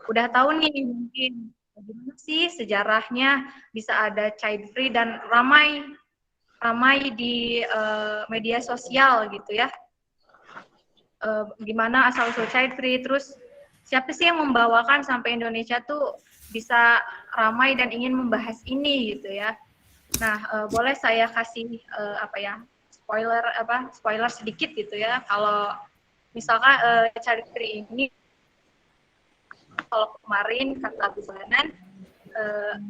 udah tahu nih mungkin bagaimana sih sejarahnya bisa ada child free dan ramai di media sosial gitu ya. Gimana asal-usul child free, terus siapa sih yang membawakan sampai Indonesia tuh bisa ramai dan ingin membahas ini gitu ya. Nah, boleh saya kasih spoiler sedikit gitu ya. Kalau misalkan child free ini, kalau kemarin kata Bu Banan,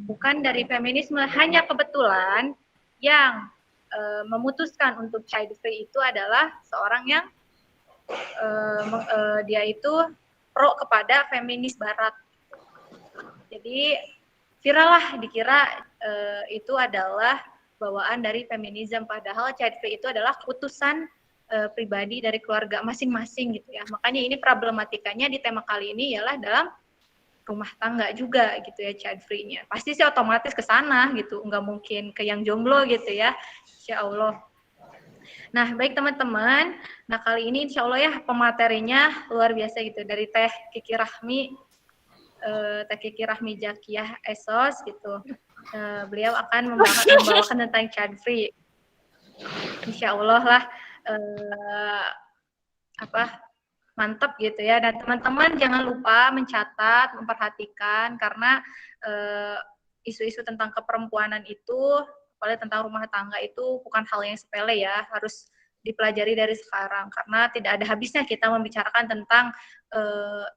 bukan dari feminisme, hanya kebetulan yang memutuskan untuk child free itu adalah seorang yang dia itu pro kepada feminis barat. Jadi viral lah, dikira itu adalah bawaan dari feminisme, padahal child free itu adalah keputusan pribadi dari keluarga masing-masing gitu ya. Makanya ini problematikanya di tema kali ini ialah dalam rumah tangga juga gitu ya, child free-nya. Pasti sih otomatis ke sana gitu, nggak mungkin ke yang jomblo gitu ya, insya Allah. Nah, baik teman-teman. Nah, kali ini insya Allah ya pematerinya luar biasa gitu, dari Teh Kiki Rahmi Jakiyah Esos gitu. Beliau akan membawakan tentang child free. Insya Allah lah mantap gitu ya. Dan teman-teman jangan lupa mencatat, memperhatikan, karena isu-isu tentang keperempuanan itu, apalagi tentang rumah tangga itu bukan hal yang sepele ya, harus dipelajari dari sekarang, karena tidak ada habisnya kita membicarakan tentang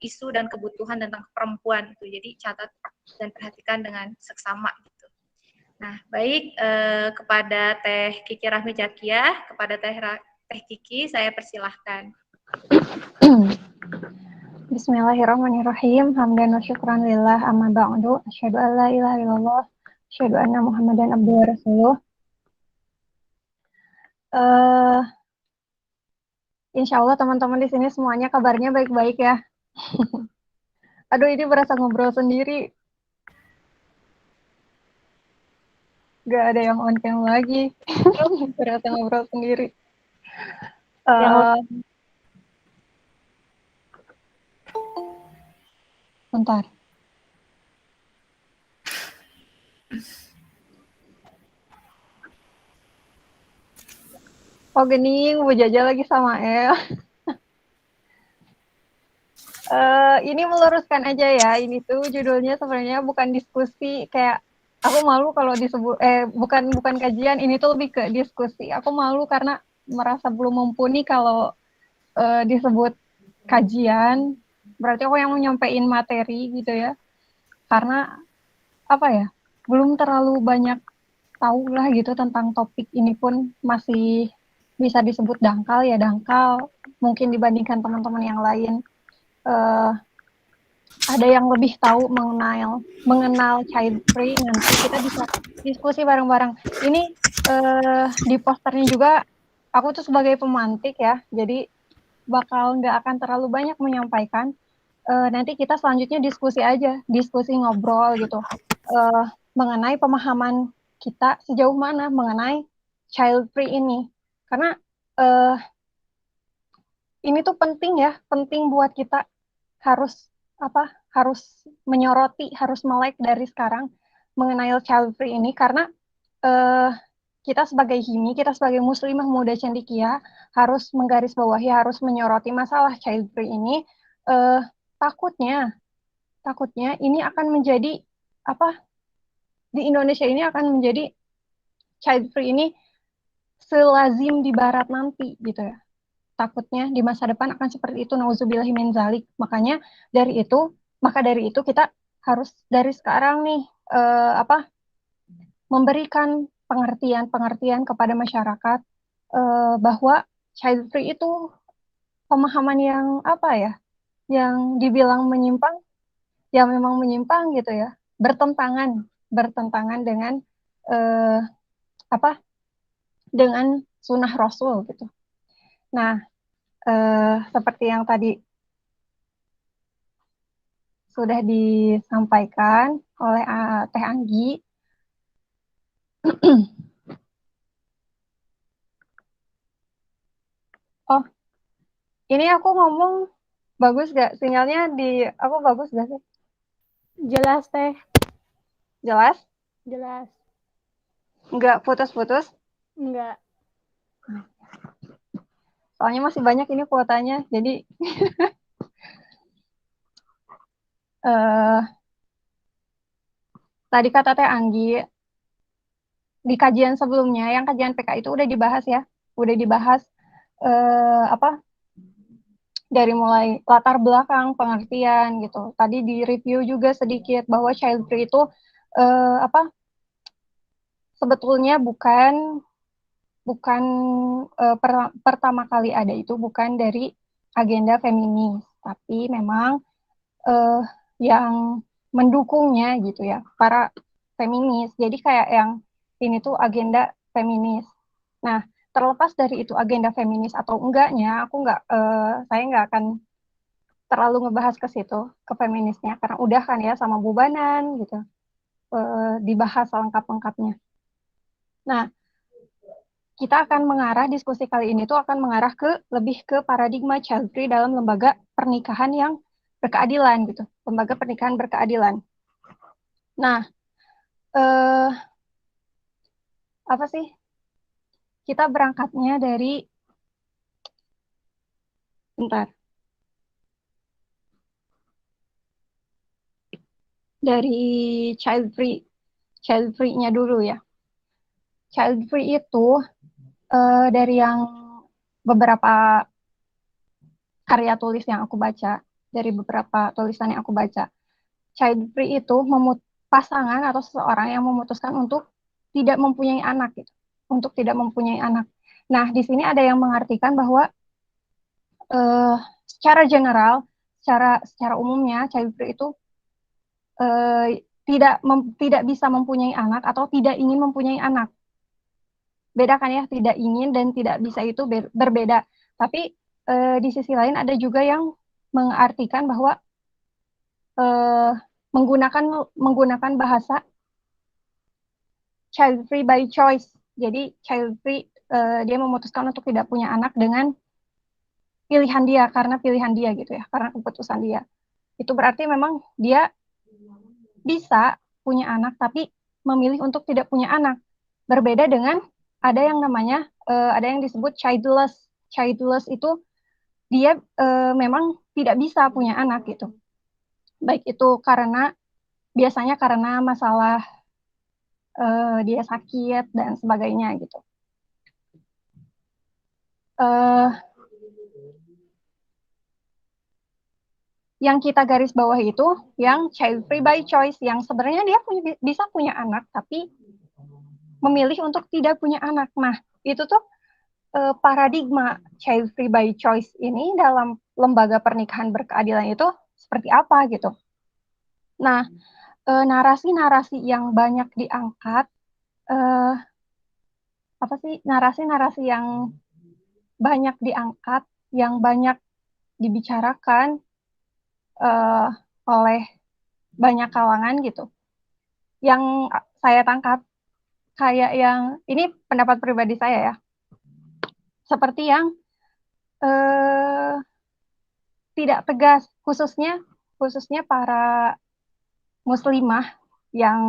isu dan kebutuhan tentang perempuan itu. Jadi catat dan perhatikan dengan seksama gitu. Nah, baik, kepada Teh Kiki Rahmi Jakiyah, kepada Teh Kiki saya persilahkan. Bismillahirrahmanirrahim. Hamdan wa syukran lillah, amma ba'du. Asyhadu an la ilaha illallah, asyhadu anna Muhammadan abduhu wa rasuluh. Insya Allah teman-teman di sini semuanya kabarnya baik-baik ya. Aduh, ini berasa ngobrol sendiri. Gak ada yang on cam lagi. Berasa ngobrol sendiri. Bentar. Oh gening, Bu Jaja lagi sama El. Ini meluruskan aja ya, ini tuh judulnya sebenarnya bukan diskusi, kayak aku malu kalau disebut bukan kajian, ini tuh lebih ke diskusi. Aku malu karena merasa belum mumpuni kalau disebut kajian, berarti aku yang mau nyampein materi gitu ya. Karena apa ya, belum terlalu banyak tahu lah gitu tentang topik ini, pun masih bisa disebut dangkal ya, dangkal mungkin dibandingkan teman-teman yang lain. Ada yang lebih tahu mengenal child free, nanti kita bisa diskusi bareng-bareng. Ini di posternya juga aku tuh sebagai pemantik ya, jadi bakal nggak akan terlalu banyak menyampaikan. Nanti kita selanjutnya diskusi aja, diskusi ngobrol gitu, mengenai pemahaman kita sejauh mana mengenai child free ini, karena ini tuh penting ya, penting buat kita harus harus menyoroti, harus melek dari sekarang mengenai child free ini, karena kita sebagai HIMI, kita sebagai muslimah muda cendekia harus menggarisbawahi, harus menyoroti masalah child free ini. Takutnya ini akan menjadi di Indonesia ini akan menjadi child free ini selazim di barat nanti gitu ya. Takutnya di masa depan akan seperti itu, nauzubillahi min zalik. Maka dari itu kita harus dari sekarang nih memberikan pengertian kepada masyarakat bahwa child free itu pemahaman yang yang dibilang menyimpang, ya memang menyimpang gitu ya, bertentangan dengan eh, dengan sunnah Rasul gitu. Nah, seperti yang tadi sudah disampaikan oleh Teh Anggi, oh, ini aku ngomong bagus gak? Sinyalnya di aku bagus gak sih? Jelas teh. Jelas? Jelas. Nggak putus-putus? Enggak. Soalnya masih banyak ini kuotanya, jadi tadi kata Teh Anggi, di kajian sebelumnya, yang kajian PK itu udah dibahas ya, udah dibahas apa dari mulai latar belakang pengertian gitu. Tadi di review juga sedikit bahwa child free itu apa sebetulnya bukan bukan pertama kali ada itu bukan dari agenda feminis, tapi memang eh, yang mendukungnya gitu ya, para feminis. Jadi kayak yang ini tuh agenda feminis. Nah, terlepas dari itu agenda feminis atau enggaknya, saya nggak akan terlalu ngebahas ke situ, ke feminisnya, karena udah kan ya sama Bubanan gitu, dibahas lengkap-lengkapnya. Nah, kita akan mengarah, diskusi kali ini tuh akan mengarah ke lebih ke paradigma child free dalam lembaga pernikahan yang berkeadilan gitu, lembaga pernikahan berkeadilan. Nah, eh, apa sih? Kita berangkatnya bentar, dari child free-nya dulu ya. Child free itu dari yang beberapa karya tulis yang aku baca, dari beberapa tulisan yang aku baca, child free itu pasangan atau seseorang yang memutuskan untuk tidak mempunyai anak gitu, untuk tidak mempunyai anak. Nah, di sini ada yang mengartikan bahwa eh, secara general, secara umumnya child free itu tidak bisa mempunyai anak atau tidak ingin mempunyai anak. Beda kan ya, tidak ingin dan tidak bisa itu berbeda. Tapi di sisi lain ada juga yang mengartikan bahwa eh, menggunakan menggunakan bahasa child free by choice. Jadi child free dia memutuskan untuk tidak punya anak dengan pilihan dia, karena pilihan dia gitu ya, karena keputusan dia. Itu berarti memang dia bisa punya anak tapi memilih untuk tidak punya anak. Berbeda dengan ada yang namanya ada yang disebut childless. Childless itu dia memang tidak bisa punya anak gitu. Baik itu karena biasanya karena masalah dia sakit dan sebagainya gitu. Uh, yang kita garis bawah itu yang child free by choice, yang sebenarnya dia bisa punya anak tapi memilih untuk tidak punya anak. Nah, itu tuh paradigma child free by choice ini dalam lembaga pernikahan berkeadilan itu seperti apa gitu. Nah, narasi-narasi yang banyak diangkat, eh, apa sih narasi-narasi yang banyak diangkat, yang banyak dibicarakan eh, oleh banyak kalangan gitu. Yang saya tangkap kayak yang ini pendapat pribadi saya ya, seperti yang eh, tidak tegas, khususnya para muslimah yang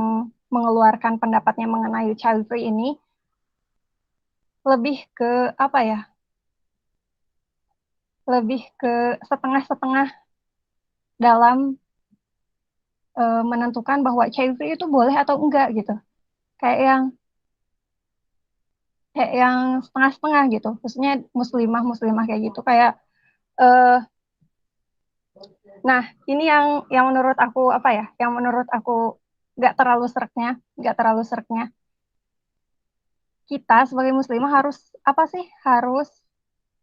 mengeluarkan pendapatnya mengenai child free ini lebih ke apa ya? Lebih ke setengah-setengah dalam menentukan bahwa child free itu boleh atau enggak gitu. Kayak yang kayak yang setengah-setengah gitu. Khususnya muslimah kayak gitu. Kayak uh, nah, ini yang menurut aku apa ya? Yang menurut aku nggak terlalu sereknya. Kita sebagai muslimah harus apa sih? Harus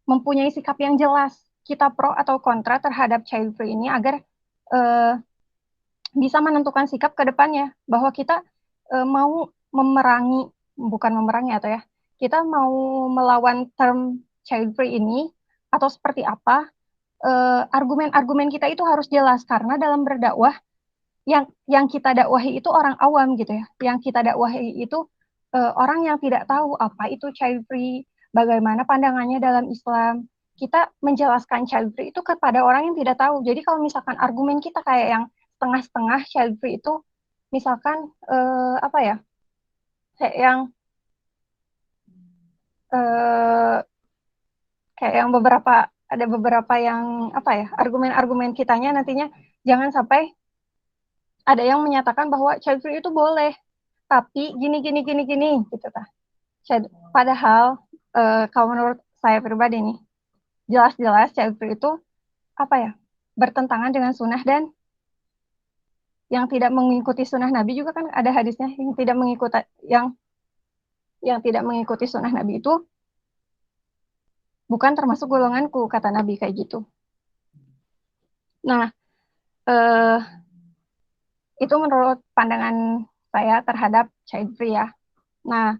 mempunyai sikap yang jelas. Kita pro atau kontra terhadap child free ini agar uh, bisa menentukan sikap ke depannya bahwa kita mau memerangi, bukan memerangi atau ya, kita mau melawan term child free ini atau seperti apa, argumen-argumen kita itu harus jelas karena dalam berdakwah yang kita dakwahi itu orang awam gitu ya, yang kita dakwahi itu orang yang tidak tahu apa itu child free, bagaimana pandangannya dalam Islam. Kita menjelaskan child free itu kepada orang yang tidak tahu. Jadi kalau misalkan argumen kita kayak yang setengah-setengah child free itu misalkan apa ya, kayak yang eh, kayak yang ada beberapa yang apa ya, argumen-argumen kitanya nantinya jangan sampai ada yang menyatakan bahwa child free itu boleh tapi gini gini gini gini gitu tah. Padahal kalau menurut saya pribadi nih, jelas-jelas child free itu apa ya, bertentangan dengan sunnah, dan yang tidak mengikuti sunnah Nabi juga kan ada hadisnya, yang yang tidak mengikuti sunnah Nabi itu bukan termasuk golonganku, kata Nabi kayak gitu. Nah, eh, itu menurut pandangan saya terhadap child free ya. Nah,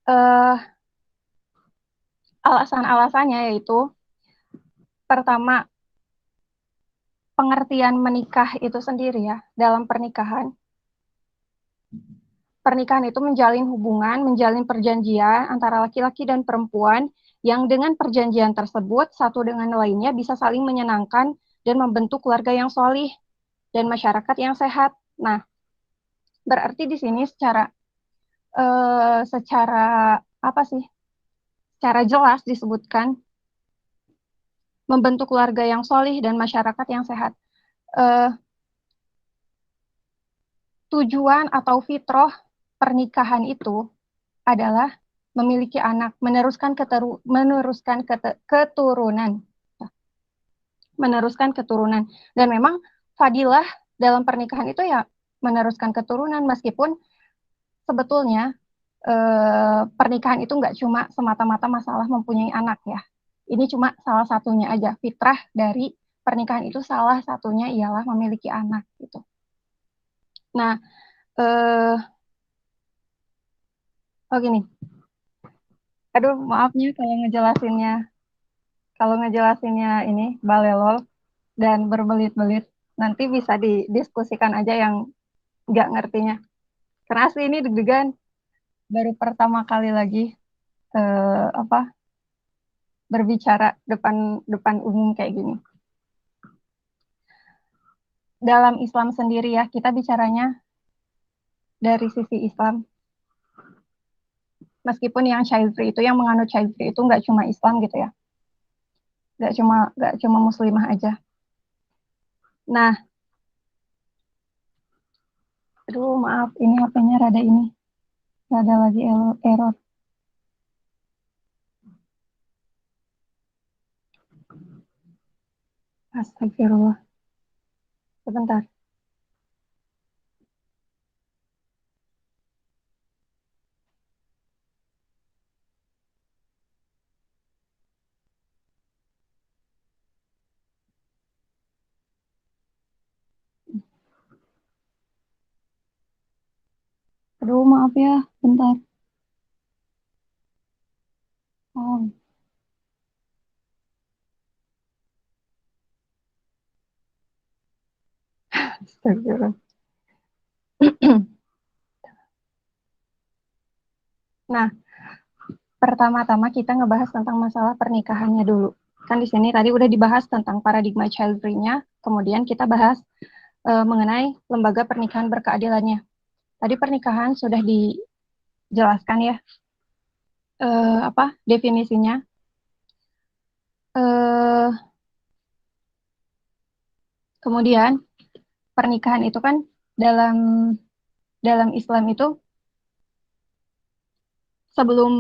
eh, alasan-alasannya yaitu pertama, pengertian menikah itu sendiri ya, dalam pernikahan. Pernikahan itu menjalin perjanjian antara laki-laki dan perempuan yang dengan perjanjian tersebut satu dengan lainnya bisa saling menyenangkan dan membentuk keluarga yang solih dan masyarakat yang sehat. Nah, berarti di sini secara apa sih? Secara jelas disebutkan membentuk keluarga yang solih dan masyarakat yang sehat. Eh, Tujuan atau fitrah pernikahan itu adalah memiliki anak, keturunan, meneruskan keturunan. Dan memang fadilah dalam pernikahan itu ya meneruskan keturunan, meskipun sebetulnya pernikahan itu nggak cuma semata-mata masalah mempunyai anak ya. Ini cuma salah satunya aja. Fitrah dari pernikahan itu salah satunya ialah memiliki anak gitu. Nah, eh, oh gini, aduh maafnya kalau ngejelasinnya ini balelol dan berbelit-belit. Nanti bisa didiskusikan aja yang nggak ngertinya. Karena asli ini deg-degan, baru pertama kali lagi apa berbicara depan depan umum kayak gini. Dalam Islam sendiri ya, kita bicaranya dari sisi Islam. Meskipun yang child free itu, yang menganut child free itu nggak cuma Islam gitu ya, nggak cuma Muslimah aja. Nah, aduh maaf, ini HP-nya rada lagi error. Astagfirullah. Sebentar. Aduh maaf ya, bentar. Oh, astagfirullah. Nah, pertama-tama kita ngebahas tentang masalah pernikahannya dulu. Kan di sini tadi udah dibahas tentang paradigma child free-nya, kemudian kita bahas mengenai lembaga pernikahan berkeadilannya. Tadi pernikahan sudah dijelaskan ya, apa definisinya. Eh, Kemudian pernikahan itu kan dalam dalam Islam itu sebelum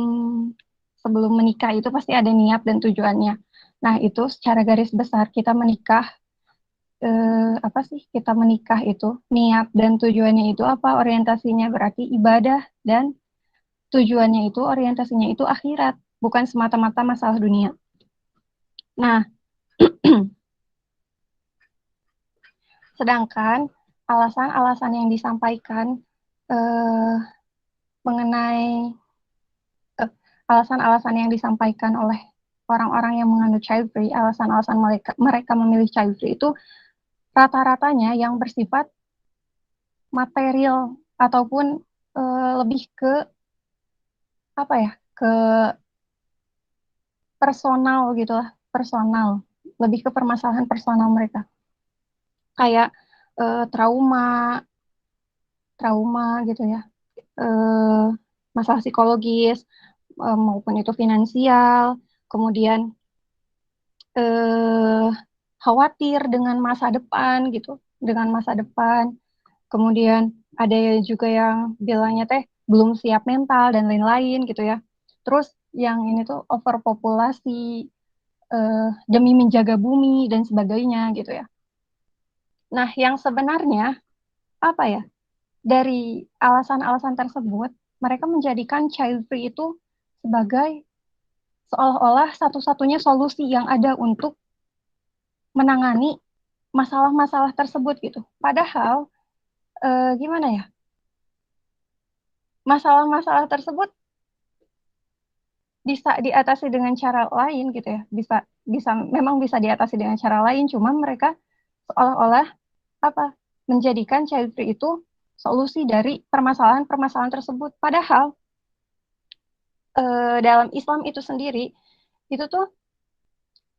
sebelum menikah itu pasti ada niat dan tujuannya. Nah, itu secara garis besar kita menikah, apa sih kita menikah itu, niat dan tujuannya itu apa, orientasinya berarti ibadah, dan tujuannya itu, orientasinya itu akhirat, bukan semata-mata masalah dunia. Nah, sedangkan alasan-alasan yang disampaikan eh, mengenai alasan-alasan yang disampaikan oleh orang-orang yang menganut child free, alasan-alasan mereka memilih child free itu rata-ratanya yang bersifat material ataupun lebih ke apa ya, ke personal gitu lah, personal, lebih ke permasalahan personal mereka. Kayak trauma, gitu ya, eh, masalah psikologis, maupun itu finansial, kemudian eh, khawatir dengan masa depan gitu, dengan masa depan. Kemudian ada juga yang bilangnya teh belum siap mental dan lain-lain gitu ya. Terus yang ini tuh overpopulasi, demi menjaga bumi dan sebagainya gitu ya. Nah, yang sebenarnya apa ya? Dari alasan-alasan tersebut, mereka menjadikan child free itu sebagai seolah-olah satu-satunya solusi yang ada untuk menangani masalah-masalah tersebut gitu. Padahal gimana ya? Masalah-masalah tersebut bisa diatasi dengan cara lain gitu ya. Bisa bisa memang bisa diatasi dengan cara lain, cuma mereka seolah-olah apa? Menjadikan child free itu solusi dari permasalahan-permasalahan tersebut. Padahal dalam Islam itu sendiri itu tuh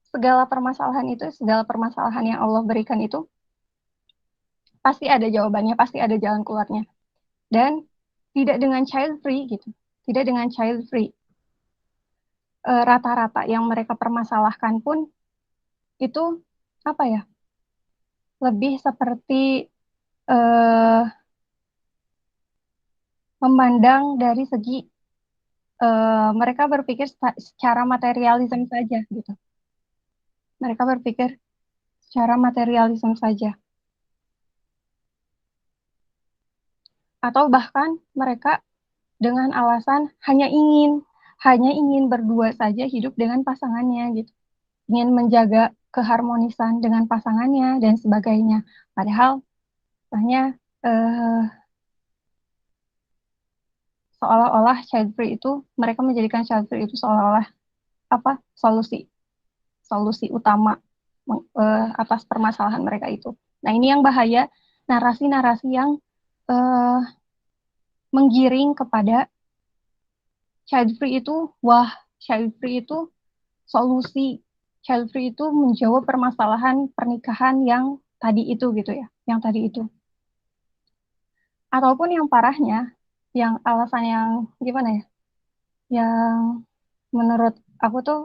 segala permasalahan yang Allah berikan itu pasti ada jawabannya, pasti ada jalan keluarnya. Dan tidak dengan child free gitu. Tidak dengan child free. Rata-rata yang mereka permasalahkan pun itu apa ya? Lebih seperti eh, memandang dari segi mereka berpikir secara materialisme saja gitu. Mereka berpikir secara materialisme saja. Atau bahkan mereka dengan alasan hanya ingin berdua saja hidup dengan pasangannya gitu, ingin menjaga keharmonisan dengan pasangannya dan sebagainya. Padahal hanya eh, seolah-olah child free itu mereka menjadikan child free itu seolah-olah apa solusi solusi utama atas permasalahan mereka itu. Nah, ini yang bahaya, narasi-narasi yang eh, menggiring kepada child free itu, wah, child free itu solusi, child free itu menjawab permasalahan pernikahan yang tadi itu gitu ya, yang tadi itu. Ataupun yang parahnya, yang alasan yang gimana ya, yang menurut aku tuh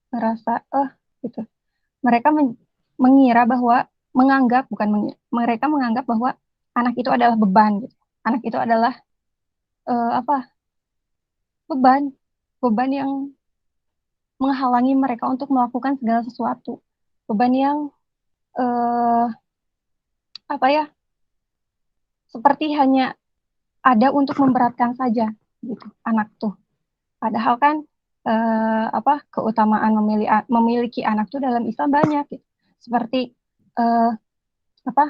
ngerasa, gitu. Mereka mengira bahwa, bukan mengira, mereka menganggap bahwa anak itu adalah beban gitu. Anak itu adalah apa? Beban, beban yang menghalangi mereka untuk melakukan segala sesuatu. Beban yang eh, apa ya? Seperti hanya ada untuk memberatkan saja gitu anak tuh. Padahal kan apa keutamaan memiliki anak tuh dalam Islam banyak gitu. Seperti eh, apa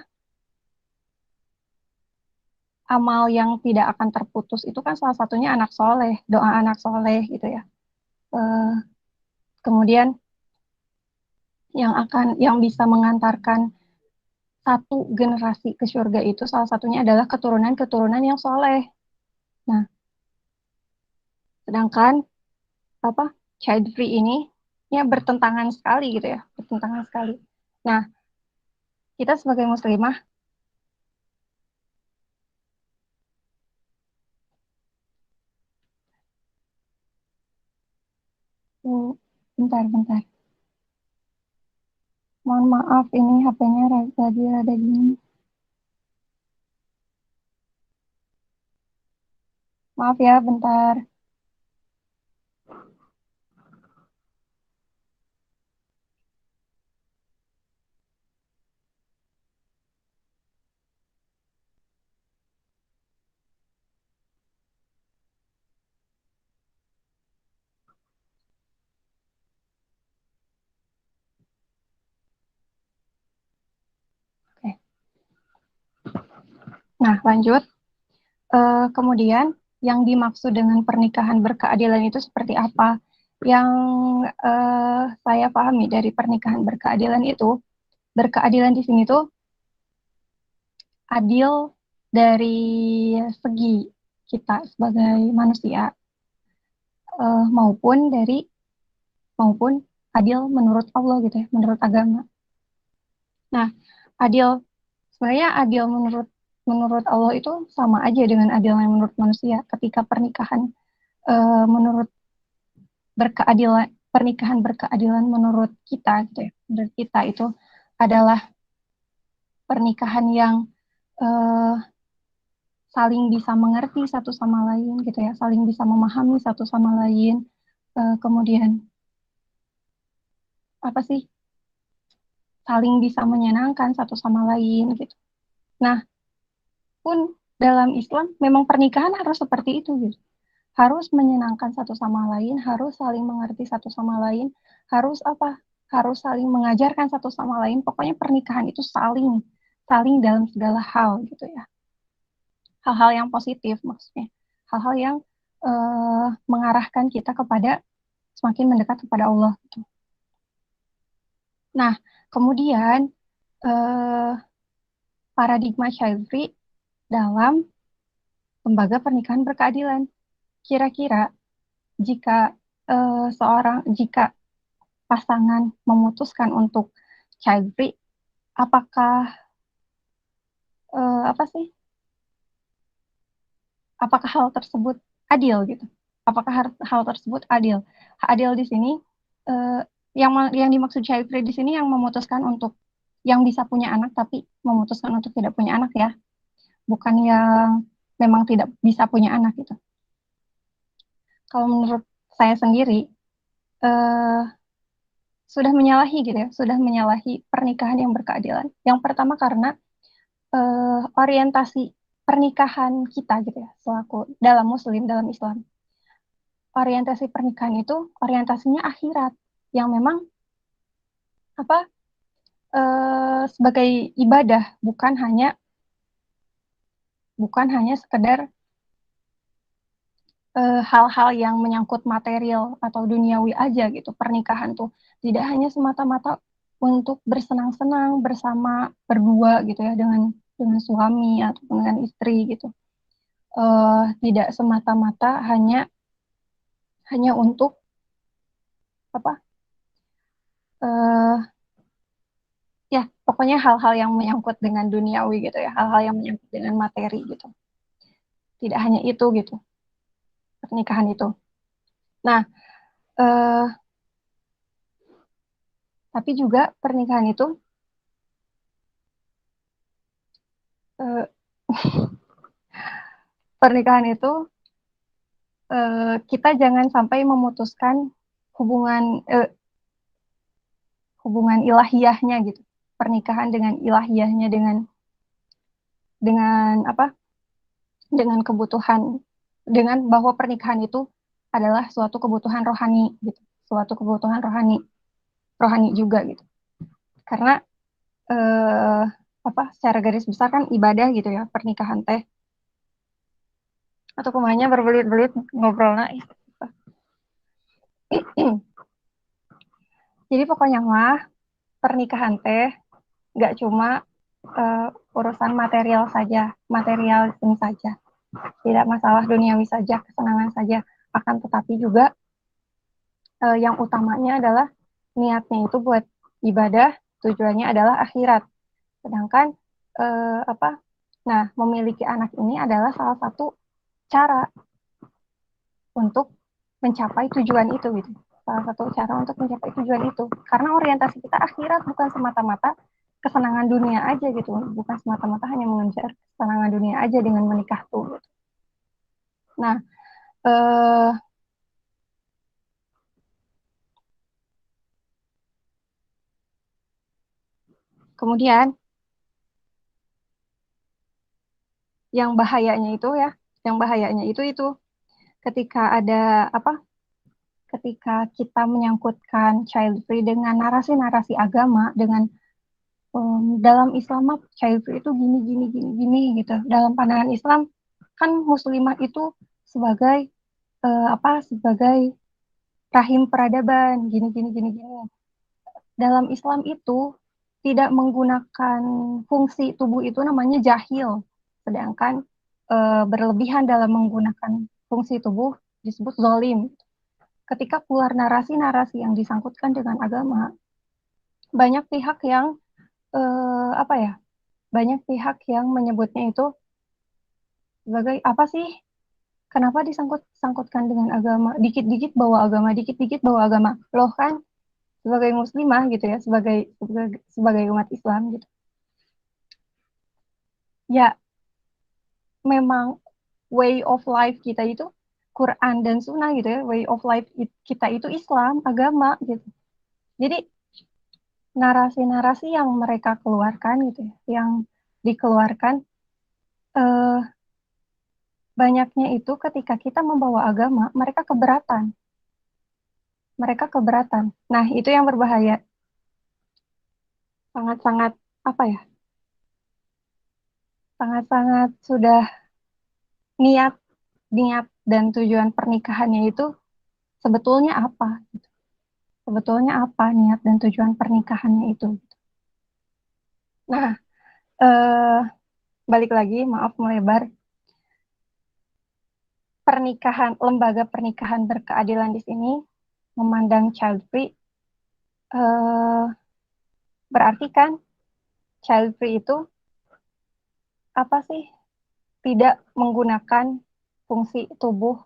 amal yang tidak akan terputus itu kan salah satunya anak soleh, doa anak soleh gitu ya. Eh, kemudian yang bisa mengantarkan satu generasi ke surga itu salah satunya adalah keturunan-keturunan yang soleh. Nah, sedangkan apa child free ini ya bertentangan sekali gitu ya, bertentangan sekali. Nah, kita sebagai muslimah, bentar. Mohon maaf, ini HP-nya lagi ada gini. Maaf ya, bentar. Oke. Nah, lanjut. Kemudian, yang dimaksud dengan pernikahan berkeadilan itu seperti apa? Yang saya pahami dari pernikahan berkeadilan itu, berkeadilan di sini tuh adil dari segi kita sebagai manusia, maupun adil menurut Allah gitu ya, menurut agama. Nah, adil sebenarnya adil menurut Allah itu sama aja dengan adilnya menurut manusia. Ketika menurut pernikahan berkeadilan menurut kita gitu ya. Menurut kita itu adalah pernikahan yang eh, saling bisa mengerti satu sama lain gitu ya, saling bisa memahami satu sama lain. Kemudian apa sih? Saling bisa menyenangkan satu sama lain gitu. Nah, pun dalam Islam memang pernikahan harus seperti itu gitu. Harus menyenangkan satu sama lain, harus saling mengerti satu sama lain, harus apa? Harus saling mengajarkan satu sama lain. Pokoknya pernikahan itu saling dalam segala hal gitu ya. Hal-hal yang positif maksudnya. Hal-hal yang mengarahkan kita kepada semakin mendekat kepada Allah gitu. Nah, kemudian eh, paradigma child free dalam lembaga pernikahan berkeadilan. Kira-kira jika jika pasangan memutuskan untuk child free, apakah apa sih? Apakah hal tersebut adil gitu? Apakah hal tersebut adil? Adil di sini eh, yang dimaksud child free di sini yang memutuskan untuk yang bisa punya anak tapi memutuskan untuk tidak punya anak ya, bukan yang memang tidak bisa punya anak gitu. Kalau menurut saya sendiri eh, sudah menyalahi gitu ya, sudah menyalahi pernikahan yang berkeadilan. Yang pertama karena orientasi pernikahan kita gitu ya, selaku dalam Muslim, dalam Islam. Orientasi pernikahan itu orientasinya akhirat, yang memang apa sebagai ibadah, bukan hanya sekedar hal-hal yang menyangkut material atau duniawi aja gitu. Pernikahan tuh tidak hanya semata-mata untuk bersenang-senang bersama berdua gitu ya dengan suami atau dengan istri gitu. Tidak semata-mata hanya untuk apa? eh Ya, pokoknya hal-hal yang menyangkut dengan duniawi gitu ya, hal-hal yang menyangkut dengan materi gitu. Tidak hanya itu gitu, pernikahan itu. Nah, eh, tapi juga pernikahan itu eh, pernikahan itu kita jangan sampai memutuskan hubungan hubungan ilahiyahnya gitu. Pernikahan dengan ilahiyahnya dengan apa? Dengan kebutuhan dengan bahwa pernikahan itu adalah suatu kebutuhan rohani gitu. Suatu kebutuhan rohani juga gitu. Karena eh, secara garis besar kan ibadah gitu ya pernikahan teh atau kumanya berbelit-belit ngobrolnya. Jadi pokoknya mah pernikahan teh nggak cuma urusan material ini saja, tidak masalah duniawi saja, kesenangan saja, akan tetapi juga yang utamanya adalah niatnya itu buat ibadah, tujuannya adalah akhirat. Sedangkan eh, apa? Nah, memiliki anak ini adalah salah satu cara untuk mencapai tujuan itu gitu. Salah satu cara untuk mencapai tujuan itu. Karena orientasi kita akhirat bukan semata-mata kesenangan dunia aja gitu. Bukan semata-mata hanya mengejar kesenangan dunia aja dengan menikah tuh gitu. Nah, eh, kemudian yang bahayanya itu ya, yang bahayanya itu ketika ada apa? Ketika kita menyangkutkan child free dengan narasi-narasi agama, dengan dalam Islam child free itu gini gini gini gini gitu. Dalam pandangan Islam kan muslimah itu sebagai sebagai rahim peradaban gini gini gini gini. Dalam Islam itu tidak menggunakan fungsi tubuh itu namanya jahil. Sedangkan berlebihan dalam menggunakan fungsi tubuh disebut zolim. Ketika keluar narasi-narasi yang disangkutkan dengan agama, banyak pihak yang apa ya banyak pihak yang menyebutnya itu sebagai apa sih? Kenapa disangkut-sangkutkan dengan agama? Dikit-dikit bawa agama, dikit-dikit bawa agama. Loh kan sebagai muslimah gitu ya, sebagai umat Islam gitu. Ya, memang way of life kita itu Quran dan Sunnah gitu ya. Way of life kita itu Islam, agama gitu. Jadi narasi-narasi yang mereka keluarkan gitu ya, yang dikeluarkan eh, banyaknya itu ketika kita membawa agama, mereka keberatan. Mereka keberatan. Nah, itu yang berbahaya. Sangat-sangat apa ya? Sangat-sangat sudah niat niat dan tujuan pernikahannya itu sebetulnya apa? Sebetulnya apa niat dan tujuan pernikahannya itu? Nah, eh, balik lagi, maaf melebar. Lembaga pernikahan berkeadilan di sini memandang child free, eh, berarti kan child free itu apa sih? Tidak menggunakan fungsi tubuh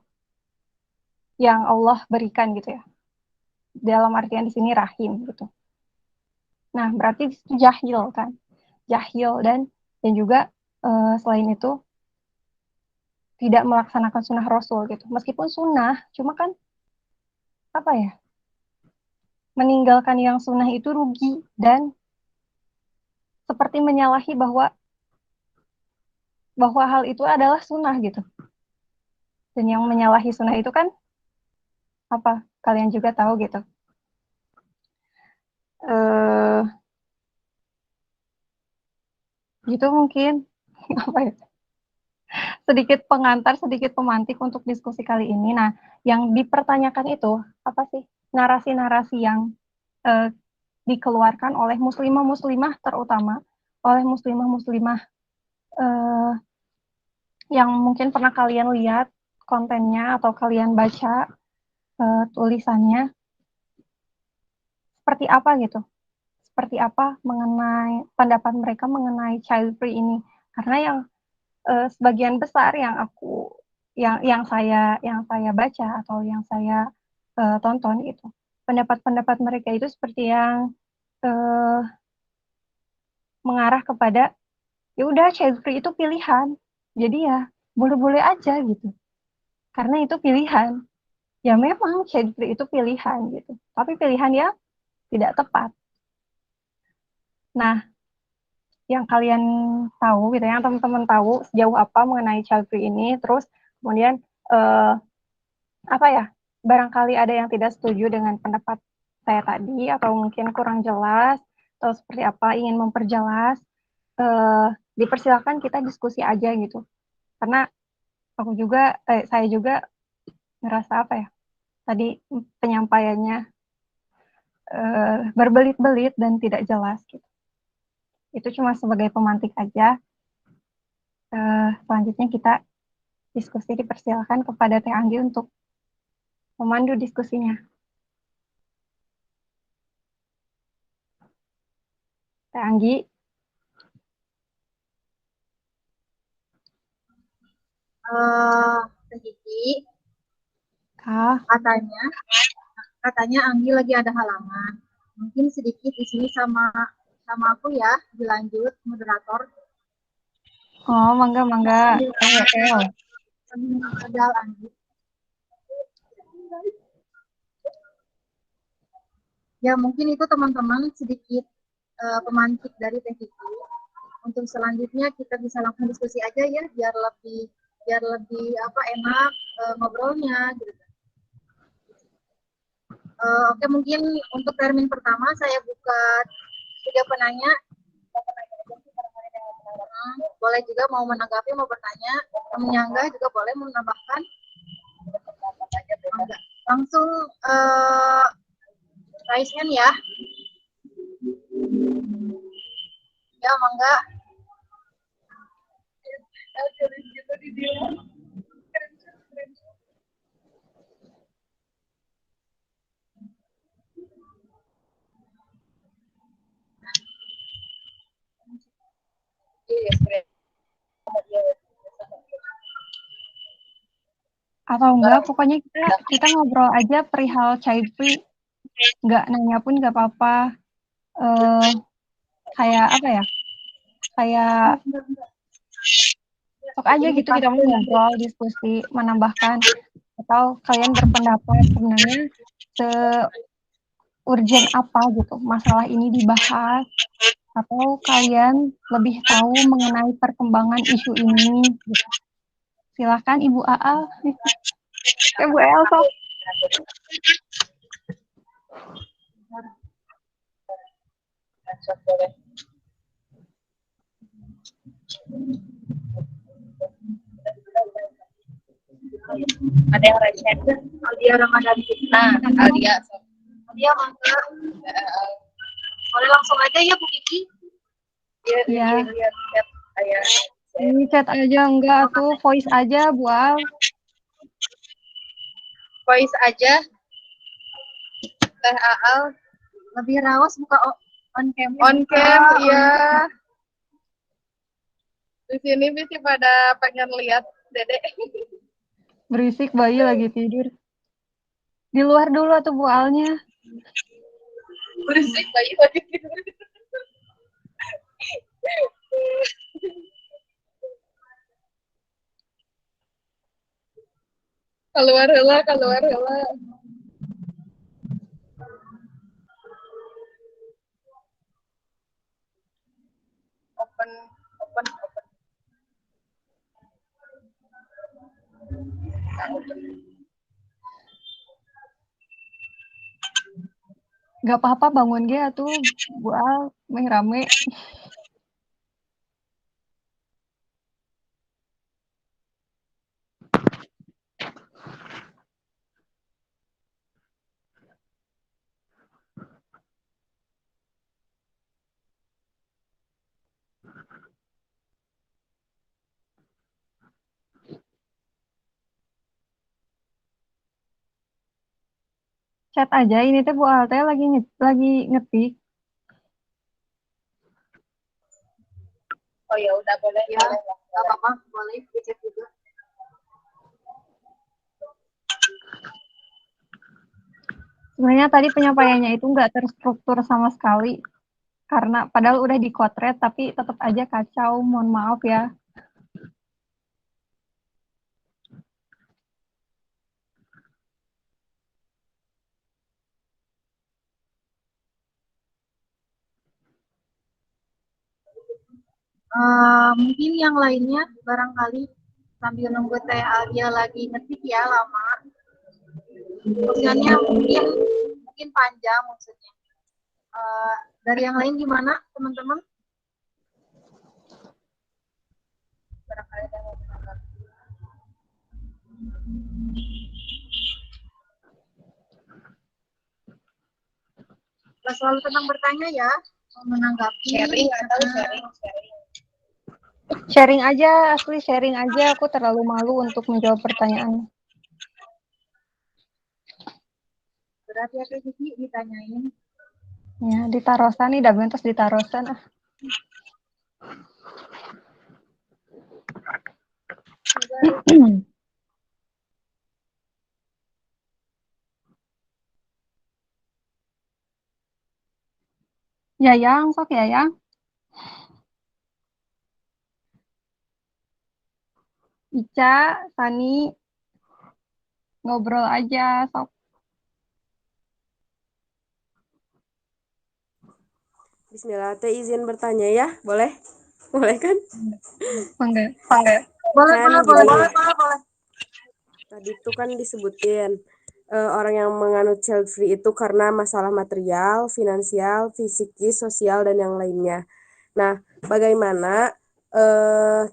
yang Allah berikan gitu ya. Dalam artian di sini rahim gitu. Nah, berarti itu jahil kan? Jahil dan juga selain itu tidak melaksanakan sunnah Rasul gitu. Meskipun sunnah, cuma kan apa ya? Meninggalkan yang sunnah itu rugi dan seperti menyalahi bahwa hal itu adalah sunnah gitu. Dan yang menyalahi sunnah itu kan apa? Kalian juga tahu gitu. Eh, gitu mungkin apa ya? Sedikit pengantar, sedikit pemantik untuk diskusi kali ini. Nah, yang dipertanyakan itu apa sih? Narasi-narasi yang eh, dikeluarkan oleh muslimah-muslimah terutama oleh muslimah-muslimah eh, yang mungkin pernah kalian lihat kontennya atau kalian baca tulisannya seperti apa gitu, seperti apa mengenai pendapat mereka mengenai child free ini, karena yang sebagian besar yang saya baca atau yang saya tonton itu pendapat-pendapat mereka itu seperti yang eh, mengarah kepada ya udah child free itu pilihan, jadi ya boleh-boleh aja gitu karena itu pilihan. Ya memang child free itu pilihan gitu, tapi pilihan yang tidak tepat. Nah, yang kalian tahu gitu ya, yang teman-teman tahu sejauh apa mengenai child free ini, terus kemudian eh, apa ya, barangkali ada yang tidak setuju dengan pendapat saya tadi atau mungkin kurang jelas atau seperti apa ingin memperjelas, eh, dipersilakan kita diskusi aja gitu. Karena saya juga ngerasa apa ya, tadi penyampaiannya berbelit-belit dan tidak jelas gitu. Itu cuma sebagai pemantik aja. Selanjutnya kita diskusi, dipersilakan kepada Teh Anggi untuk memandu diskusinya. Teh Anggi, Teh Kiki, Kak. katanya katanya Anggi lagi ada halangan. Mungkin sedikit di sini sama sama aku ya, dilanjut moderator. Oh, mangga, mangga. Padahal Anggi. Ya mungkin itu teman-teman sedikit pemantik dari Teh Kiki. Untuk selanjutnya kita bisa langsung diskusi aja ya, biar lebih apa enak ngobrolnya gitu. Oke, mungkin untuk termin pertama saya buka 3 penanya. Boleh juga mau menanggapi, mau bertanya, menyanggah juga boleh menambahkan. Langsung raise hand ya. Ya, mangga. Atau enggak, pokoknya kita ngobrol aja perihal child free, nggak nanya pun nggak apa-apa. Kayak apa ya? Kayak sok aja gitu kita mau ngobrol, diskusi, menambahkan atau kalian berpendapat sebenarnya se-urgent apa gitu masalah ini dibahas atau kalian lebih tahu mengenai perkembangan isu ini gitu. Silakan Ibu AA. Ibu Elsa. Ada yang receh? Adia Ramadan. Nah, Adia. Adia mangga. Boleh langsung aja ya Bu Kiki. Iya. Lihat kayak Ini chat aja enggak tuh, voice aja Bu Al. voice aja. Teh Aal Lebih rawas buka on cam. on cam, iya. Di sini sih pada pengen lihat Dedek. Berisik bayi lagi tidur. Di luar dulu tuh Bu Alnya. Berisik bayi lagi tidur. Keluar heula. Open. Gak apa-apa bangun dia tuh Bu Al, rame. Chat aja ini teh Bu Al teh lagi ngetik. Oh ya udah boleh Ya, nggak apa-apa, boleh dicek juga. Sebenarnya tadi penyampaiannya itu nggak terstruktur sama sekali. Karena padahal udah dikotret tapi tetap aja kacau, mohon maaf ya. Mungkin yang lainnya barangkali sambil nunggu Teh Alia lagi ngetik ya lama. Tulisannya mungkin panjang maksudnya. Dari yang lain gimana teman-teman? Barangkali ada yang mau menanggapi. Nggak selalu tenang bertanya ya, mau menanggapi. sharing atau sharing. Sharing aja, asli sharing aja. Aku terlalu malu untuk menjawab pertanyaan. Berarti ya Teh Kiki ditanyain. Ya, di Tarosan nih, Dabentos di Tarosan. Yayang, sok Yayang. Ica, Sani, ngobrol aja, sok. Bismillah, teh izin bertanya ya, boleh? Boleh kan? Enggak. Boleh, Kan boleh. Tadi itu kan disebutin orang yang menganut child free itu karena masalah material, finansial, fisikis, sosial, dan yang lainnya. Nah, bagaimana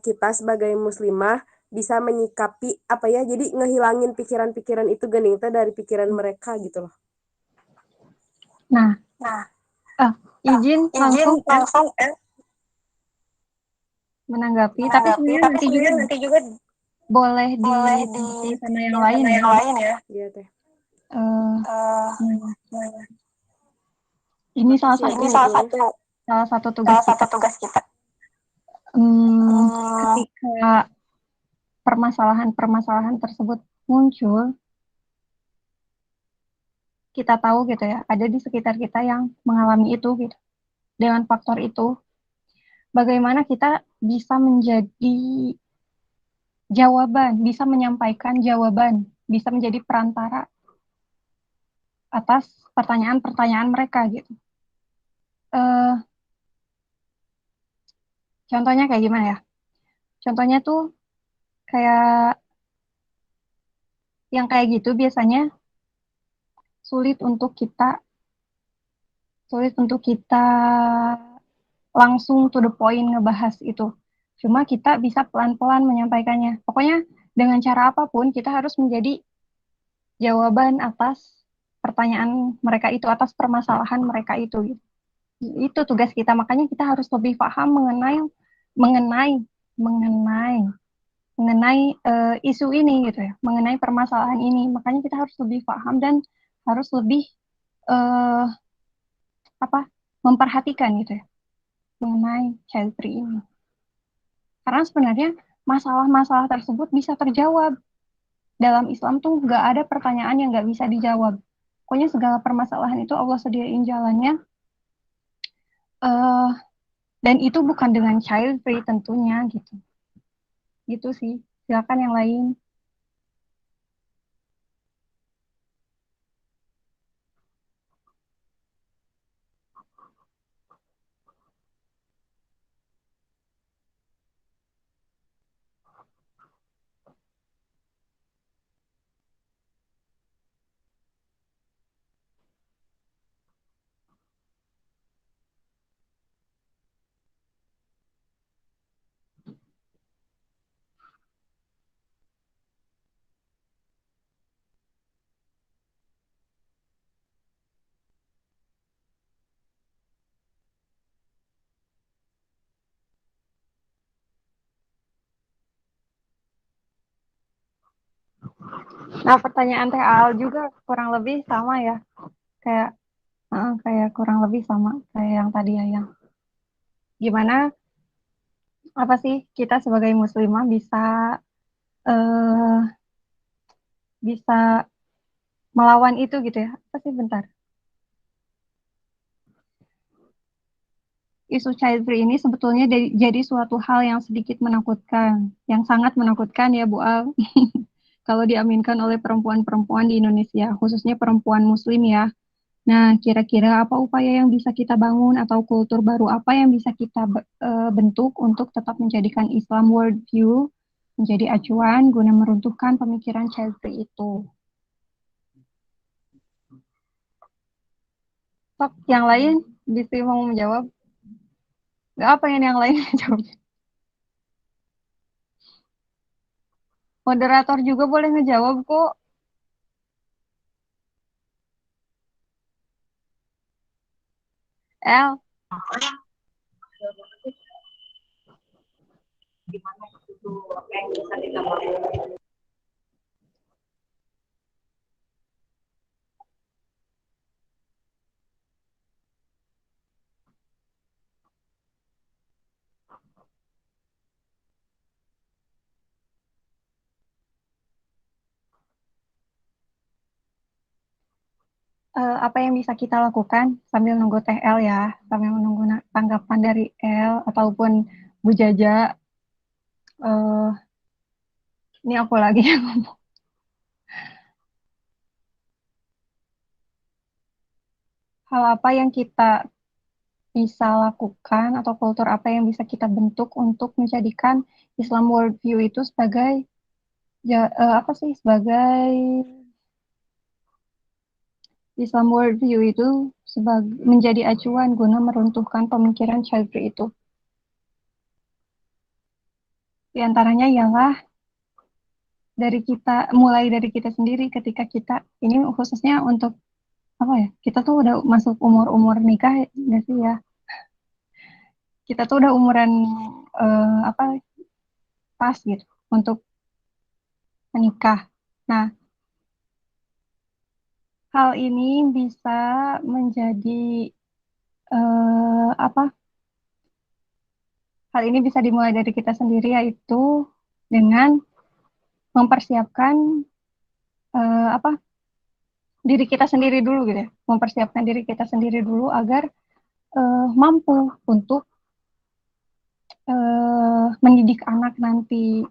kita sebagai muslimah bisa menyikapi apa ya? Jadi ngehilangin pikiran-pikiran itu gening teh dari pikiran mereka gitu loh. Nah, izin langsung menanggapi, tapi sebenarnya nanti juga boleh di sama yang lain ya. Iya teh. Ini salah satu tugas kita. Ketika permasalahan tersebut muncul, kita tahu gitu ya, ada di sekitar kita yang mengalami itu gitu. Dengan faktor itu, bagaimana kita bisa menjadi jawaban, bisa menyampaikan jawaban, bisa menjadi perantara atas pertanyaan-pertanyaan mereka gitu. Eh, Contohnya kayak gimana ya? Contohnya tuh kayak yang kayak gitu biasanya sulit untuk kita sulit untuk kita langsung to the point ngebahas itu. Cuma kita bisa pelan-pelan menyampaikannya. Pokoknya dengan cara apapun kita harus menjadi jawaban atas pertanyaan mereka itu, atas permasalahan mereka itu. Gitu. Itu tugas kita. Makanya kita harus lebih paham mengenai mengenai mengenai isu ini gitu ya, mengenai permasalahan ini. Makanya kita harus lebih paham dan harus lebih eh, apa memperhatikan gitu ya mengenai child free ini. Karena sebenarnya masalah-masalah tersebut bisa terjawab. Dalam Islam tuh nggak ada pertanyaan yang nggak bisa dijawab. Pokoknya segala permasalahan itu Allah sediain jalannya. eh dan itu bukan dengan child free tentunya gitu. Gitu sih. Silakan yang lain. Nah, pertanyaan Teh Al juga kurang lebih sama ya. Kayak kayak kurang lebih sama kayak yang tadi ya yang gimana apa sih kita sebagai muslimah bisa eh bisa melawan itu gitu ya. Apa sih bentar. Isu child free ini sebetulnya jadi suatu hal yang sedikit menakutkan, yang sangat menakutkan ya Bu Al. Kalau diaminkan oleh perempuan-perempuan di Indonesia, khususnya perempuan muslim ya. Nah, kira-kira apa upaya yang bisa kita bangun atau kultur baru apa yang bisa kita bentuk untuk tetap menjadikan Islam worldview menjadi acuan guna meruntuhkan pemikiran child free itu. Sok, yang lain bisa mau menjawab? Gak apa yang lain jawab. Moderator juga boleh ngejawab kok. El, apa yang bisa kita lakukan sambil nunggu Teh El ya, sambil menunggu tanggapan dari El ataupun Bu Jaja. eh ini aku lagi yang ngomong. Hal apa yang kita bisa lakukan atau kultur apa yang bisa kita bentuk untuk menjadikan Islam worldview itu sebagai apa sih sebagai Islam worldview itu sebagai menjadi acuan guna meruntuhkan pemikiran child free itu. Di antaranya ialah mulai dari kita sendiri ketika kita ini khususnya untuk apa ya? Kita tuh udah masuk umur-umur nikah nggak sih ya? Kita tuh udah umuran apa pas gitu untuk menikah. Nah, hal ini bisa menjadi apa? Hal ini bisa dimulai dari kita sendiri yaitu dengan mempersiapkan apa diri kita sendiri dulu gitu ya, mempersiapkan diri kita sendiri dulu agar mampu untuk mendidik anak nanti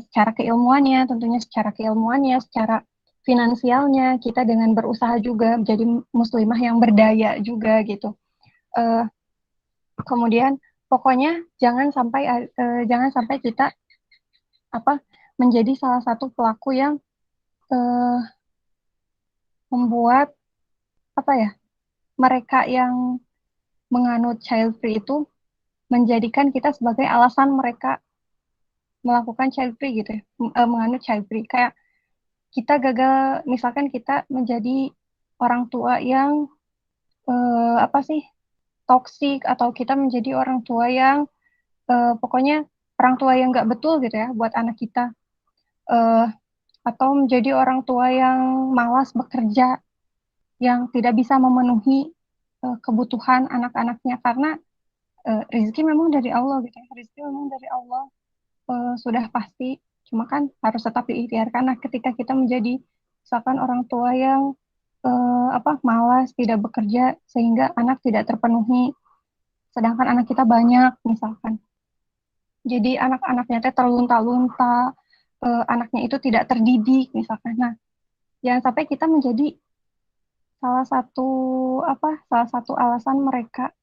secara keilmuannya, tentunya secara keilmuannya, secara finansialnya, kita dengan berusaha juga menjadi muslimah yang berdaya juga gitu. Kemudian pokoknya jangan sampai kita menjadi salah satu pelaku yang membuat mereka yang menganut child free itu menjadikan kita sebagai alasan mereka melakukan child free gitu ya, menganut child free. Kayak kita gagal, misalkan kita menjadi orang tua yang toksik, atau kita menjadi orang tua yang pokoknya orang tua yang nggak betul gitu ya buat anak kita, atau menjadi orang tua yang malas bekerja, yang tidak bisa memenuhi kebutuhan anak-anaknya, karena rezeki memang dari Allah gitu ya. Rezeki memang dari Allah, sudah pasti, cuma kan harus tetap diikhtiarkan. Nah, ketika kita menjadi misalkan orang tua yang malas, tidak bekerja, sehingga anak tidak terpenuhi, sedangkan anak kita banyak misalkan, jadi anak-anaknya teh terlunta-lunta, anaknya itu tidak terdidik misalkan. Nah, jangan sampai kita menjadi salah satu alasan mereka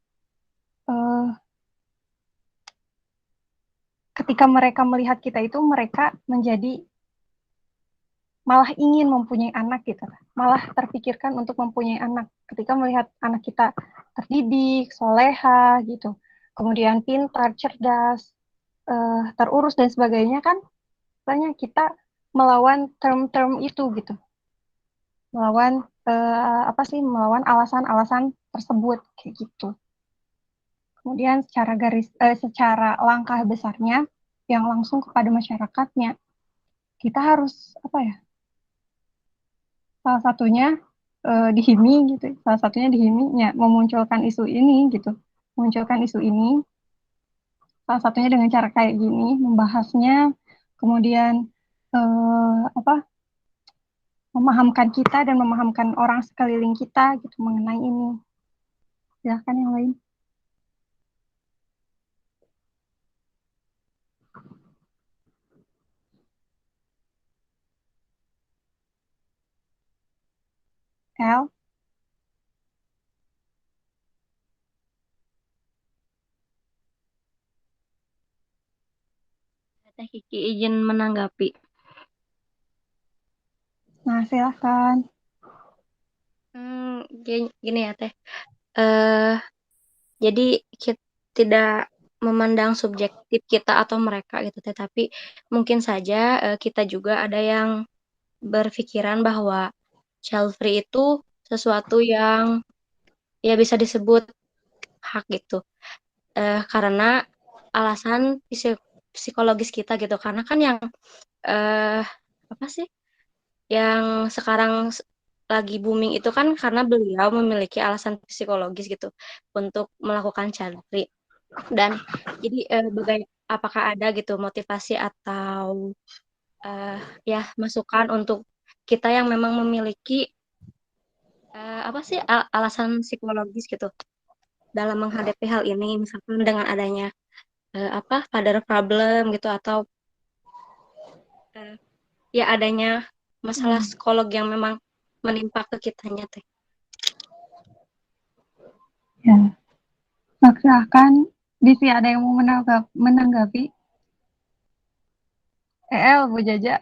ketika mereka melihat kita itu, mereka menjadi malah ingin mempunyai anak gitu, malah terpikirkan untuk mempunyai anak ketika melihat anak kita terdidik, soleha gitu, kemudian pintar, cerdas, terurus dan sebagainya. Kan banyak kita melawan term-term itu gitu, melawan melawan alasan-alasan tersebut kayak gitu. Kemudian secara langkah besarnya yang langsung kepada masyarakatnya, kita harus salah satunya di HIMI gitu, salah satunya di HIMI ya, memunculkan isu ini gitu, memunculkan isu ini salah satunya dengan cara kayak gini, membahasnya, kemudian memahamkan kita dan memahamkan orang sekeliling kita gitu mengenai ini. Silahkan yang lain. El? Teh Kiki izin menanggapi. Nah, silahkan. Gini ya Teh. Jadi kita tidak memandang subjektif kita atau mereka gitu Teh, tapi mungkin saja kita juga ada yang berpikiran bahwa child free itu sesuatu yang ya bisa disebut hak gitu. Karena alasan psikologis kita gitu. Karena kan yang apa sih? Yang sekarang lagi booming itu kan karena beliau memiliki alasan psikologis gitu untuk melakukan child free. Dan jadi apakah ada gitu motivasi atau ya masukan untuk kita yang memang memiliki alasan psikologis gitu dalam menghadapi hal ini, misalkan dengan adanya father problem gitu, atau ya adanya masalah psikolog yang memang menimpa ke kitanya Teh. Ya. Silahkan, Disi ada yang mau menanggapi? Bu Jaja.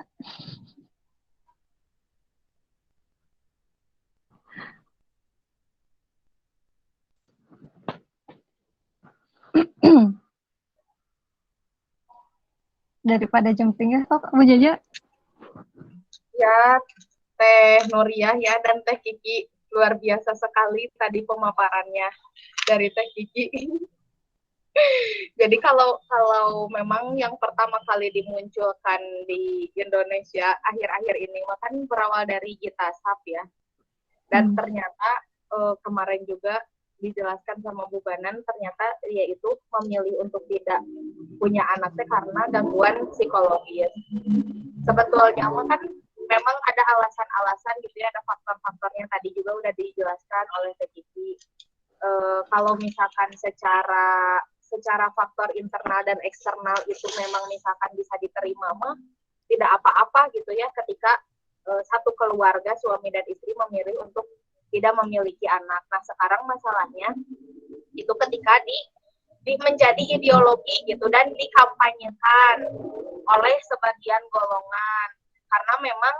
Daripada jumping ya, sok Bu Jaja. Ya, Teh Nuriah ya dan Teh Kiki, luar biasa sekali tadi pemaparannya dari Teh Kiki. Jadi kalau memang yang pertama kali dimunculkan di Indonesia akhir-akhir ini, kan berawal dari Gitasap ya. Dan ternyata kemarin juga dijelaskan sama Bu Banan, ternyata dia itu memilih untuk tidak punya anaknya karena gangguan psikologis. Sebetulnya kan memang ada alasan-alasan gitu ya, ada faktor-faktornya tadi juga udah dijelaskan oleh Teh Kiki. Kalau misalkan secara faktor internal dan eksternal itu memang misalkan bisa diterima mah tidak apa-apa gitu ya ketika satu keluarga suami dan istri memilih untuk tidak memiliki anak. Nah sekarang masalahnya itu ketika menjadi ideologi gitu dan dikampanyekan oleh sebagian golongan karena memang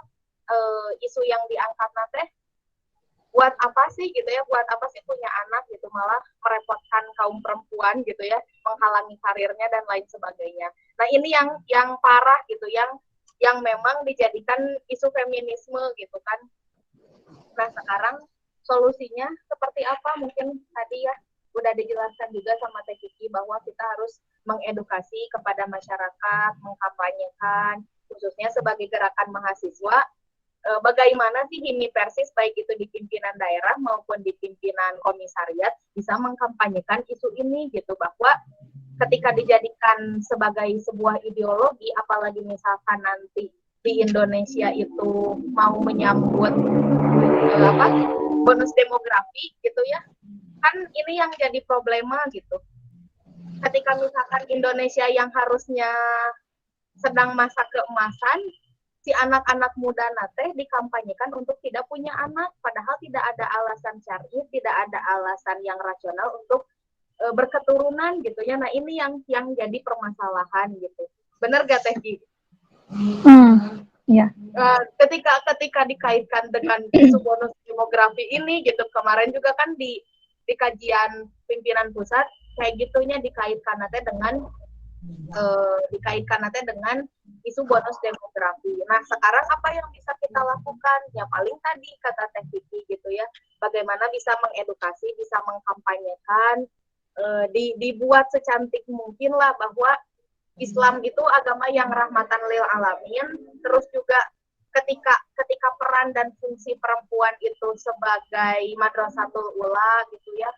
isu yang diangkat nanti buat apa sih gitu ya, buat apa sih punya anak gitu, malah merepotkan kaum perempuan gitu ya, menghalangi karirnya dan lain sebagainya. Nah ini yang parah gitu, yang memang dijadikan isu feminisme gitu kan. Nah sekarang solusinya seperti apa, mungkin tadi ya udah dijelaskan juga sama Teh Kiki bahwa kita harus mengedukasi kepada masyarakat, mengkampanyekan khususnya sebagai gerakan mahasiswa bagaimana sih HIMI Persis baik itu di pimpinan daerah maupun di pimpinan komisariat bisa mengkampanyekan isu ini gitu, bahwa ketika dijadikan sebagai sebuah ideologi, apalagi misalkan nanti di Indonesia itu mau menyambut bonus demografi gitu ya, kan ini yang jadi problema gitu. Ketika misalkan Indonesia yang harusnya sedang masa keemasan, si anak-anak muda nate dikampanyekan untuk tidak punya anak, padahal tidak ada alasan syar'i, tidak ada alasan yang rasional untuk berketurunan gitu ya. Nah ini yang jadi permasalahan gitu. Benar gak Teh Ki? Iya. Ketika dikaitkan dengan isu bonus demografi ini gitu, kemarin juga kan di kajian pimpinan pusat kayak gitunya dikaitkan nanti dengan isu bonus demografi. Nah sekarang apa yang bisa kita lakukan? Ya paling tadi kata Teh Kiki gitu ya, bagaimana bisa mengedukasi, bisa mengkampanyekan, dibuat secantik mungkin lah bahwa Islam itu agama yang rahmatan lil alamin. Terus juga ketika peran dan fungsi perempuan itu sebagai madrasatul ula gitu ya,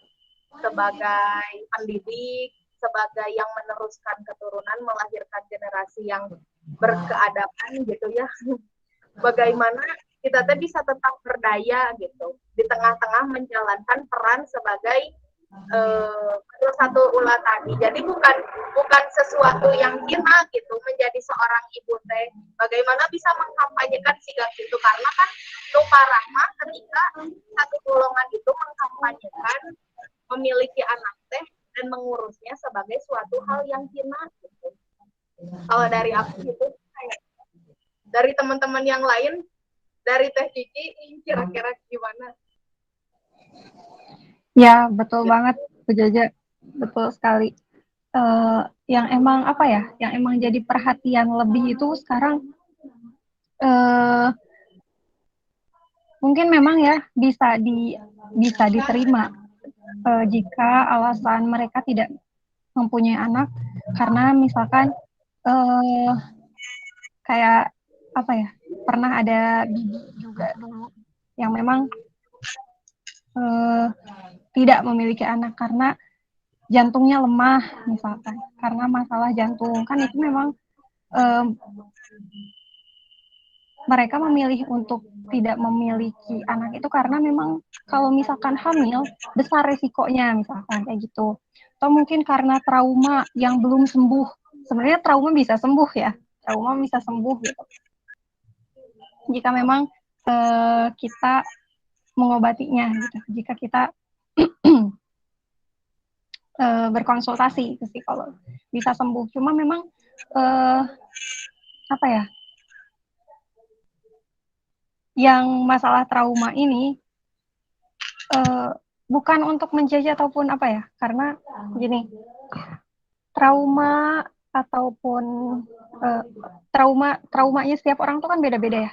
sebagai pendidik, sebagai yang meneruskan keturunan, melahirkan generasi yang berkeadaban gitu ya. Bagaimana kita bisa tetap berdaya gitu di tengah-tengah menjalankan peran sebagai satu ula tadi. Jadi bukan sesuatu yang hina gitu menjadi seorang ibu teh. Bagaimana bisa mengkampanyekan sigap itu, karena kan nu parah mah ketika satu golongan itu mengkampanyekan memiliki anak teh dan mengurusnya sebagai suatu hal yang hina gitu. Kalau dari aku gitu, dari teman-teman yang lain, dari Teh Kiki kira-kira gimana? Ya, betul banget, Bu Jaja. Betul sekali. Yang emang apa ya? Yang emang jadi perhatian lebih itu sekarang mungkin memang ya bisa diterima jika alasan mereka tidak mempunyai anak karena misalkan kayak apa ya? Pernah ada bibi juga dulu yang memang tidak memiliki anak karena jantungnya lemah misalkan, karena masalah jantung kan itu memang mereka memilih untuk tidak memiliki anak itu karena memang kalau misalkan hamil besar resikonya misalkan kayak gitu, atau mungkin karena trauma yang belum sembuh. Sebenarnya trauma bisa sembuh ya, trauma bisa sembuh gitu jika memang kita mengobatinya gitu, jika kita berkonsultasi ke psikolog bisa sembuh. Cuma memang apa ya, yang masalah trauma ini bukan untuk menjajah ataupun apa ya, karena gini, trauma ataupun traumanya setiap orang tuh kan beda-beda ya,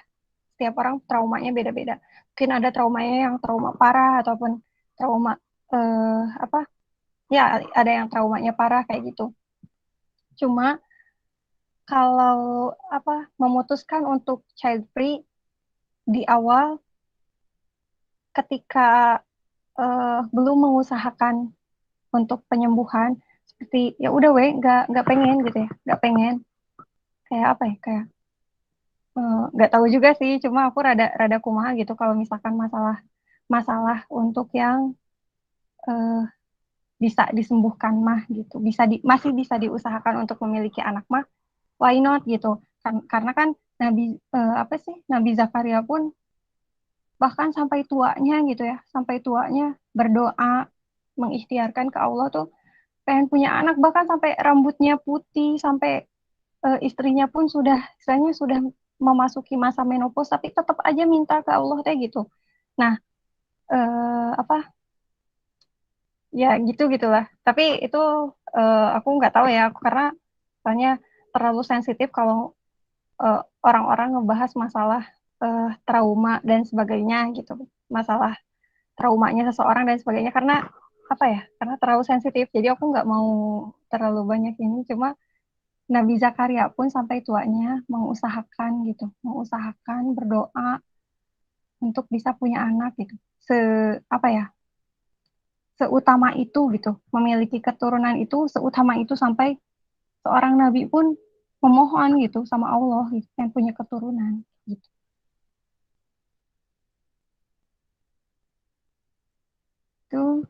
setiap orang traumanya beda-beda. Mungkin ada traumanya yang trauma parah ataupun trauma ya ada yang traumanya parah kayak gitu. Cuma kalau memutuskan untuk child free di awal ketika belum mengusahakan untuk penyembuhan, seperti ya udah nggak pengen gitu ya, nggak pengen kayak apa ya, kayak nggak tahu juga sih, cuma aku rada kumaha gitu kalau misalkan masalah untuk yang eh, bisa disembuhkan mah gitu, masih bisa diusahakan untuk memiliki anak mah, why not gitu. Karena kan apa sih, Nabi Zakaria pun bahkan sampai tuanya gitu ya, sampai tuanya berdoa mengikhtiarkan ke Allah tuh pengen punya anak, bahkan sampai rambutnya putih, sampai istrinya pun istilahnya sudah memasuki masa menopause, tapi tetap aja minta ke Allah kayak gitu. Nah, apa ya gitu gitulah. Tapi itu aku nggak tahu ya, karena soalnya terlalu sensitif kalau eh, orang-orang ngebahas masalah trauma dan sebagainya gitu, masalah traumanya seseorang dan sebagainya, karena apa ya? Karena terlalu sensitif. Jadi aku nggak mau terlalu banyak ini. Cuma Nabi Zakaria pun sampai tuanya mengusahakan gitu, mengusahakan berdoa untuk bisa punya anak gitu. Se apa ya? Seutama itu gitu, memiliki keturunan itu seutama itu, sampai seorang nabi pun memohon gitu sama Allah gitu, yang punya keturunan gitu. Itu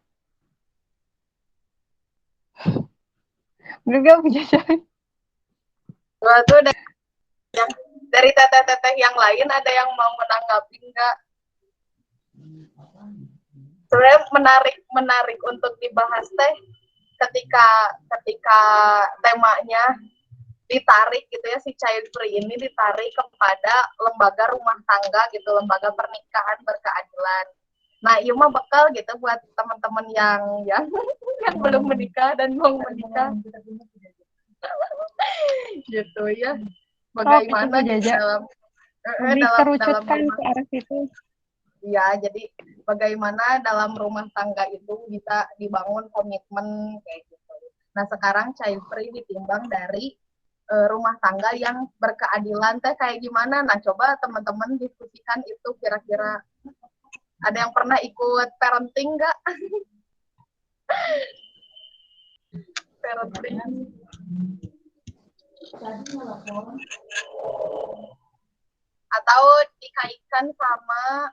enggak punya jalan. Wah, tuh dari teteh-teteh yang lain ada yang mau menanggapi nggak? Sebenarnya menarik untuk dibahas teh ketika temanya ditarik gitu ya, si child free ini ditarik kepada lembaga rumah tangga gitu, lembaga pernikahan berkeadilan. Nah, iya mah bekal gitu buat teman-teman yang yang belum menikah dan mau menikah. Gitu ya. Bagaimana itu gitu dalam dikerucutkan ke arah situ. Ya, jadi bagaimana dalam rumah tangga itu bisa dibangun komitmen kayak gitu. Nah, sekarang child free ditimbang dari rumah tangga yang berkeadilan teh kayak gimana? Nah, coba teman-teman diskusikan itu, kira-kira ada yang pernah ikut parenting nggak? Parenting. Atau dikaitkan sama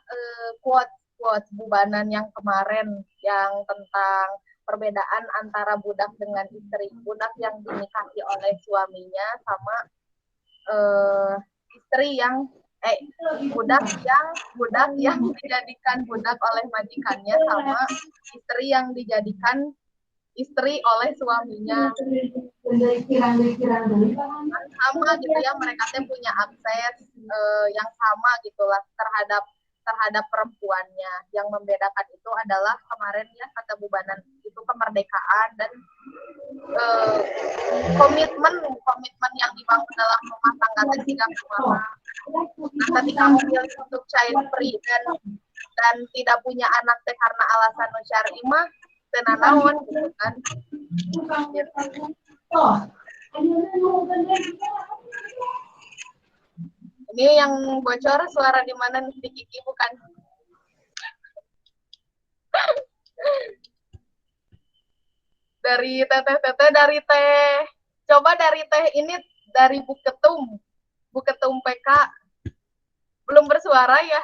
quotes bubanan yang kemarin yang tentang perbedaan antara budak dengan istri. Budak yang dinikahi oleh suaminya sama istri yang budak yang dijadikan budak oleh majikannya sama istri yang dijadikan istri oleh suaminya. Sama gitu ya, mereka tuh punya akses yang sama gitulah terhadap perempuannya. Yang membedakan itu adalah kemarin ya kata bubanan itu kemerdekaan dan komitmen yang dibangun dalam rumah tangga ketika kemana. Nah, ketika memilih untuk child free dan tidak punya anak teh karena alasan syar'i mah tenanawan gitu kan. Ini yang bocor suara di mana nih, di Kiki bukan? Dari teteh dari teh. Coba dari teh ini dari Buketum PK belum bersuara ya.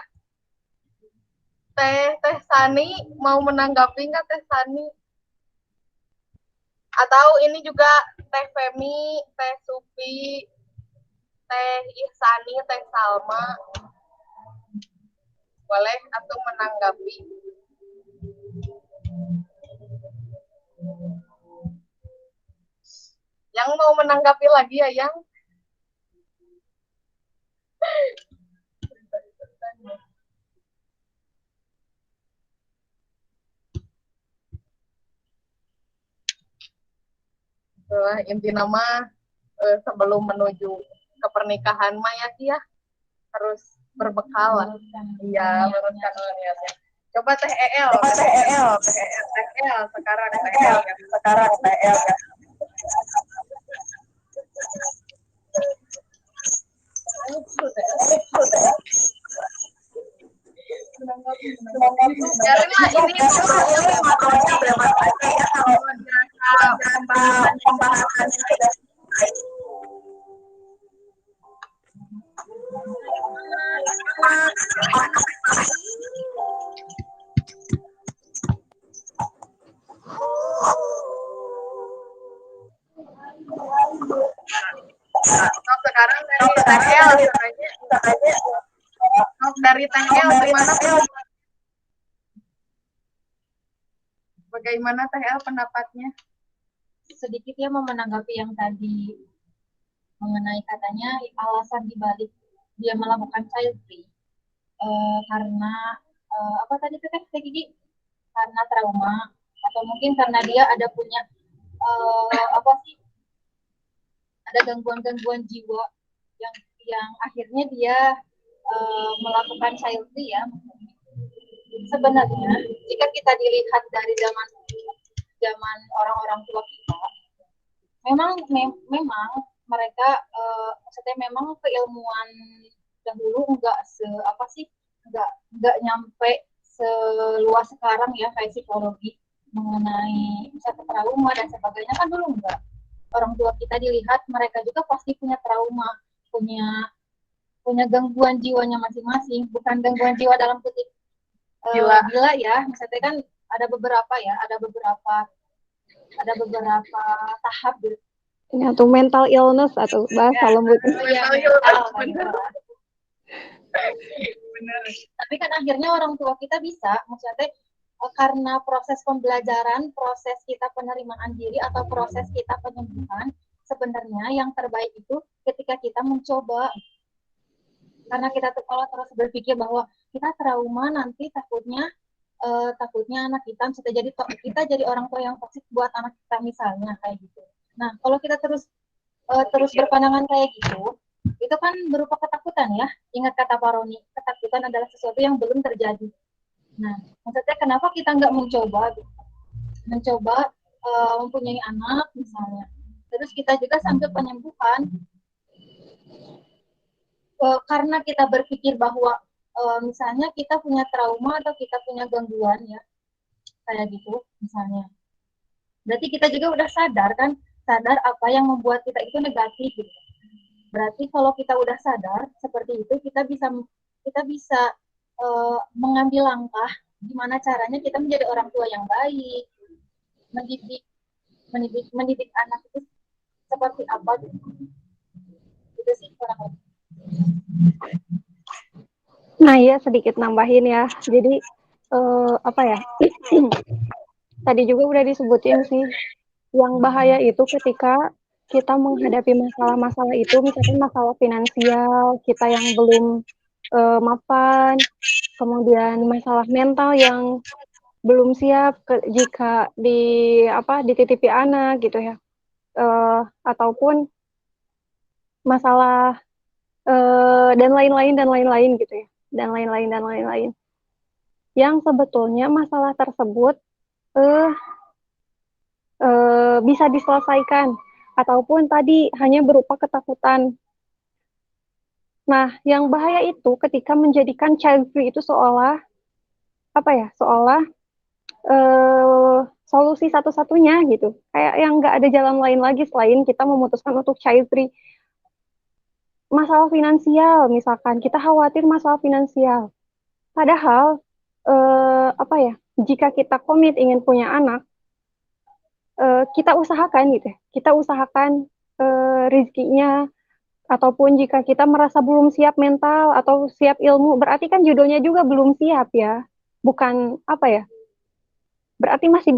Teh Sani mau menanggapi nggak Teh Sani? Atau ini juga Teh Femi, Teh Supi, Teh Ihsani, Teh Salma, boleh atau menanggapi? Yang mau menanggapi lagi ya, yang? Inti nama sebelum menuju ke pernikahan mah ya harus berbekal lah. Iya, luruskan niatnya. Coba Teh EL sekarang Teh EL ya. Ngobrolnya bebas aja ya kalau pembahasan Nah, sekarang dari Tehel langsung aja. Nah, dari Tehel gimana? Bagaimana Tehel pendapatnya? Sedikit ya mau menanggapi yang tadi mengenai katanya alasan dibalik dia melakukan child free karena apa tadi tuh Teh Gigi, karena trauma atau mungkin karena dia ada punya apa sih, ada gangguan-gangguan jiwa yang akhirnya dia melakukan child free ya. Sebenarnya jika kita dilihat dari zaman orang-orang tua kita, memang mereka maksudnya memang keilmuan dahulu enggak nyampe seluas sekarang ya, kayak psikologi mengenai misalnya trauma dan sebagainya kan dulu enggak. Orang tua kita dilihat mereka juga pasti punya trauma, punya gangguan jiwanya masing-masing, bukan gangguan jiwa dalam kutip gila ya, misalnya kan ada beberapa tahap gitu. Ini tuh mental illness atau bahasa lembutnya. Benar. Tapi kan akhirnya orang tua kita bisa, maksudnya karena proses pembelajaran, proses kita penerimaan diri atau proses kita penyembuhan, sebenarnya yang terbaik itu ketika kita mencoba. Karena kita tuh kalau terus berpikir bahwa kita trauma nanti takutnya anak kita jadi orang tua yang toksik buat anak kita misalnya kayak gitu. Nah, kalau kita terus berpandangan kayak gitu, itu kan berupa ketakutan ya. Ingat kata Pak Roni, ketakutan adalah sesuatu yang belum terjadi. Nah, maksudnya kenapa kita nggak mencoba mempunyai anak misalnya. Terus kita juga sambil penyembuhan, karena kita berpikir bahwa misalnya kita punya trauma atau kita punya gangguan ya, kayak gitu misalnya. Berarti kita juga udah sadar apa yang membuat kita itu negatif gitu. Berarti kalau kita udah sadar seperti itu, kita bisa mengambil langkah gimana caranya kita menjadi orang tua yang baik, mendidik anak itu seperti apa gitu. Itu sih kurang lebih. Nah ya sedikit nambahin ya. Jadi apa ya? Tadi juga udah disebutin sih. Yang bahaya itu ketika kita menghadapi masalah-masalah itu, misalkan masalah finansial, kita yang belum mapan, kemudian masalah mental yang belum siap jika dititipi anak gitu ya, ataupun masalah dan lain-lain gitu ya, dan lain-lain yang sebetulnya masalah tersebut bisa diselesaikan ataupun tadi hanya berupa ketakutan. Nah, yang bahaya itu ketika menjadikan child free itu seolah solusi satu-satunya gitu. Kayak yang nggak ada jalan lain lagi selain kita memutuskan untuk child free. Masalah finansial, misalkan kita khawatir masalah finansial. Padahal jika kita komit ingin punya anak, kita usahakan gitu. Kita usahakan rezekinya, ataupun jika kita merasa belum siap mental atau siap ilmu, berarti kan judulnya juga belum siap ya. Bukan berarti masih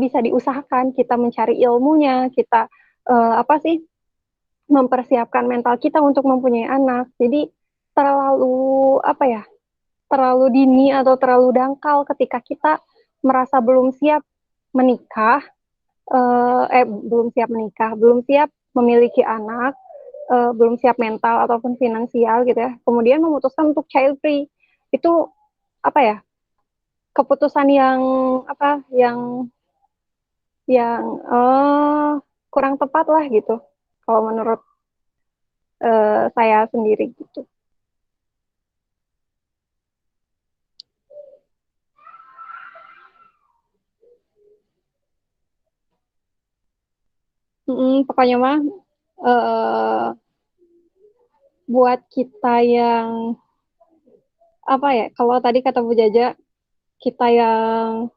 bisa diusahakan, kita mencari ilmunya, kita mempersiapkan mental kita untuk mempunyai anak. Jadi terlalu dini atau terlalu dangkal ketika kita merasa belum siap menikah, belum siap memiliki anak, belum siap mental ataupun finansial gitu ya. Kemudian memutuskan untuk child free. Itu keputusan yang kurang tepat lah gitu. Kalau menurut saya sendiri gitu. Pokoknya mah buat kita yang apa ya, kalau tadi kata Bu Jaja, kita yang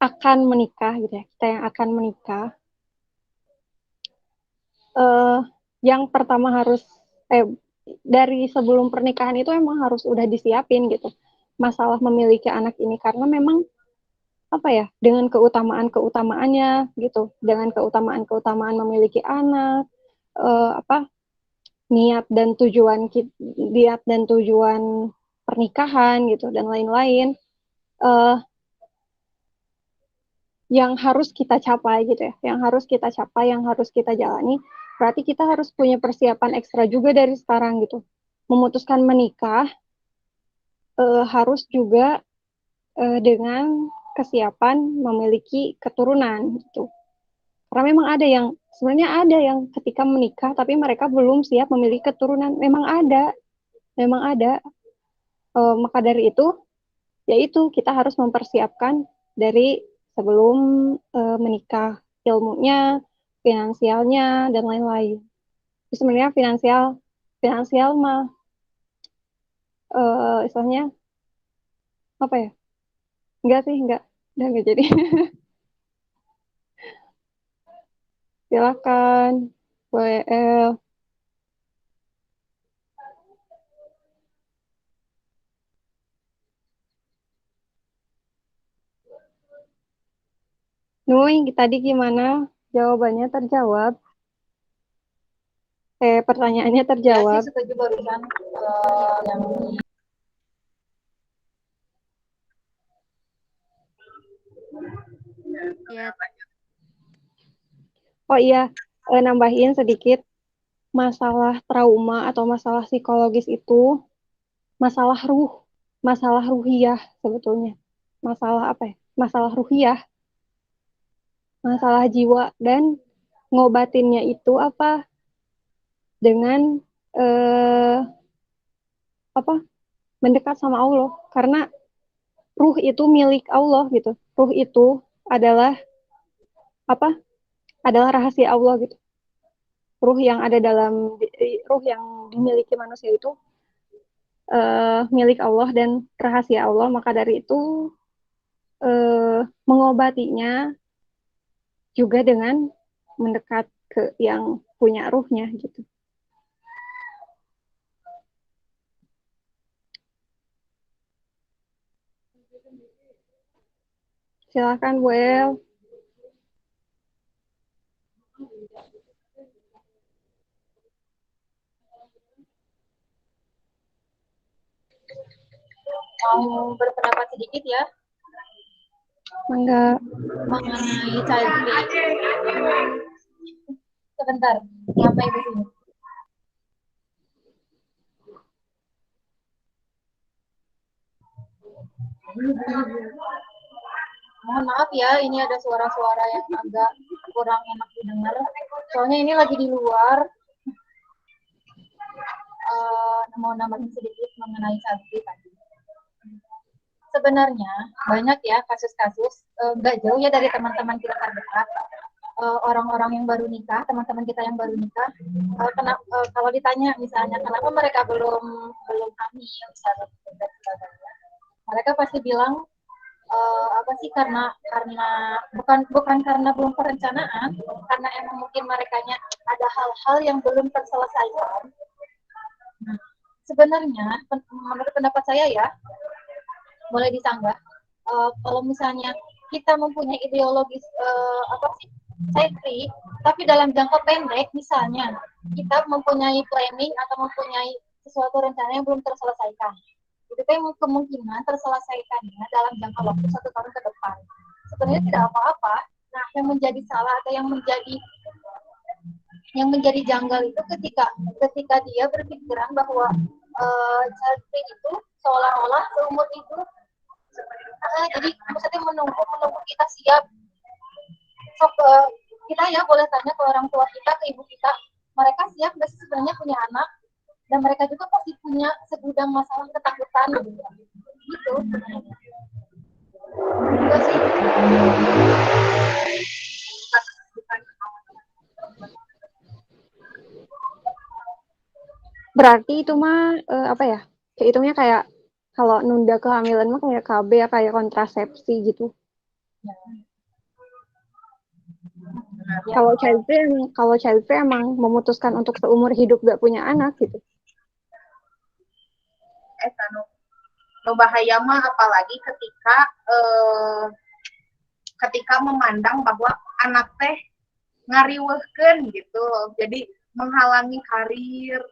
akan menikah gitu ya, kita yang akan menikah, yang pertama harus dari sebelum pernikahan itu emang harus udah disiapin gitu masalah memiliki anak ini, karena memang apa ya, dengan keutamaan-keutamaannya gitu, dengan keutamaan-keutamaan memiliki anak, apa niat dan tujuan pernikahan gitu dan lain-lain, yang harus kita capai gitu ya, yang harus kita capai, yang harus kita jalani. Berarti kita harus punya persiapan ekstra juga dari sekarang gitu. Memutuskan menikah harus juga dengan kesiapan memiliki keturunan gitu. Karena memang sebenarnya ada yang ketika menikah tapi mereka belum siap memiliki keturunan. Memang ada. Maka dari itu, yaitu kita harus mempersiapkan dari sebelum menikah, ilmunya, finansialnya, dan lain-lain. Sebenarnya finansial mah istilahnya apa ya? Enggak sih, udah enggak jadi. Silakan, WL. Nui, tadi gimana? Jawabannya terjawab? Pertanyaannya Ya terjawab? sih setuju barusan yang Ya, Oh iya, nambahin sedikit, masalah trauma atau masalah psikologis itu masalah masalah ruhiyah sebetulnya. Masalah apa ya? Masalah ruhiyah, masalah jiwa, dan ngobatinnya itu apa? Dengan eh, apa? Mendekat sama Allah. Karena ruh itu milik Allah gitu. Ruh itu adalah apa? Adalah rahasia Allah gitu. Ruh yang dimiliki manusia itu milik Allah dan rahasia Allah. Maka dari itu mengobatinya juga dengan mendekat ke yang punya ruhnya gitu. Silakan Bu El. mau berpendapat sedikit ya Mangga. mengenai child free. Sebentar, sampai di sini. Mohon maaf ya, ini ada suara-suara yang agak kurang enak didengar. Soalnya ini lagi di luar. Mau nambahin sedikit mengenai child free tadi. Sebenarnya banyak ya kasus-kasus, nggak jauh ya dari teman-teman kita terdekat, orang-orang yang baru nikah, teman-teman kita yang baru nikah, kalau ditanya misalnya kenapa mereka belum hamil misalnya, mereka pasti bilang apa sih, karena bukan karena belum perencanaan, karena emang mungkin merekanya ada hal-hal yang belum terselesaikan. Nah, sebenarnya menurut pendapat saya ya, boleh disanggah, kalau misalnya kita mempunyai ideologis apa sih, child free, tapi dalam jangka pendek misalnya kita mempunyai planning atau mempunyai sesuatu rencana yang belum terselesaikan, itu kan kemungkinan terselesaikannya dalam jangka waktu 1 tahun ke depan. Sebenarnya tidak apa-apa. Nah, yang menjadi salah atau yang menjadi janggal itu ketika dia berpikiran bahwa child free itu seolah-olah seumur hidup. Jadi maksudnya menunggu kita siap. So, kita ya boleh tanya ke orang tua kita, ke ibu kita, mereka siap nggak sih sebenarnya punya anak, dan mereka juga pasti punya segudang masalah ketakutan gitu. Itu sih. Berarti itu mah apa ya? Kehitungnya kayak kalau nunda kehamilan mah kayak KB ya, kayak kontrasepsi gitu. Kalau child free emang memutuskan untuk seumur hidup gak punya anak gitu. Nu bahaya mah apalagi ketika memandang bahwa anak teh ngariweuhkeun gitu, jadi menghalangi karir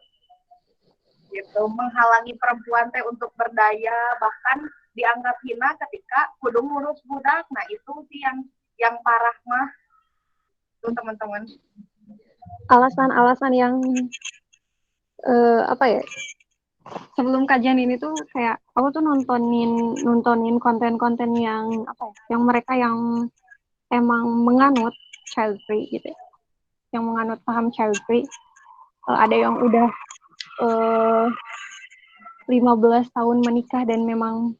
gitu, menghalangi perempuan teh untuk berdaya, bahkan dianggap hina ketika kudu ngurus budak. Nah itu sih yang parah mah tuh teman-teman. Alasan-alasan yang apa ya? Sebelum kajian ini tuh kayak aku tuh nontonin konten-konten yang apa ya? Yang mereka yang emang menganut child free gitu ya. Yang menganut paham child free. Ada yang udah 15 tahun menikah dan memang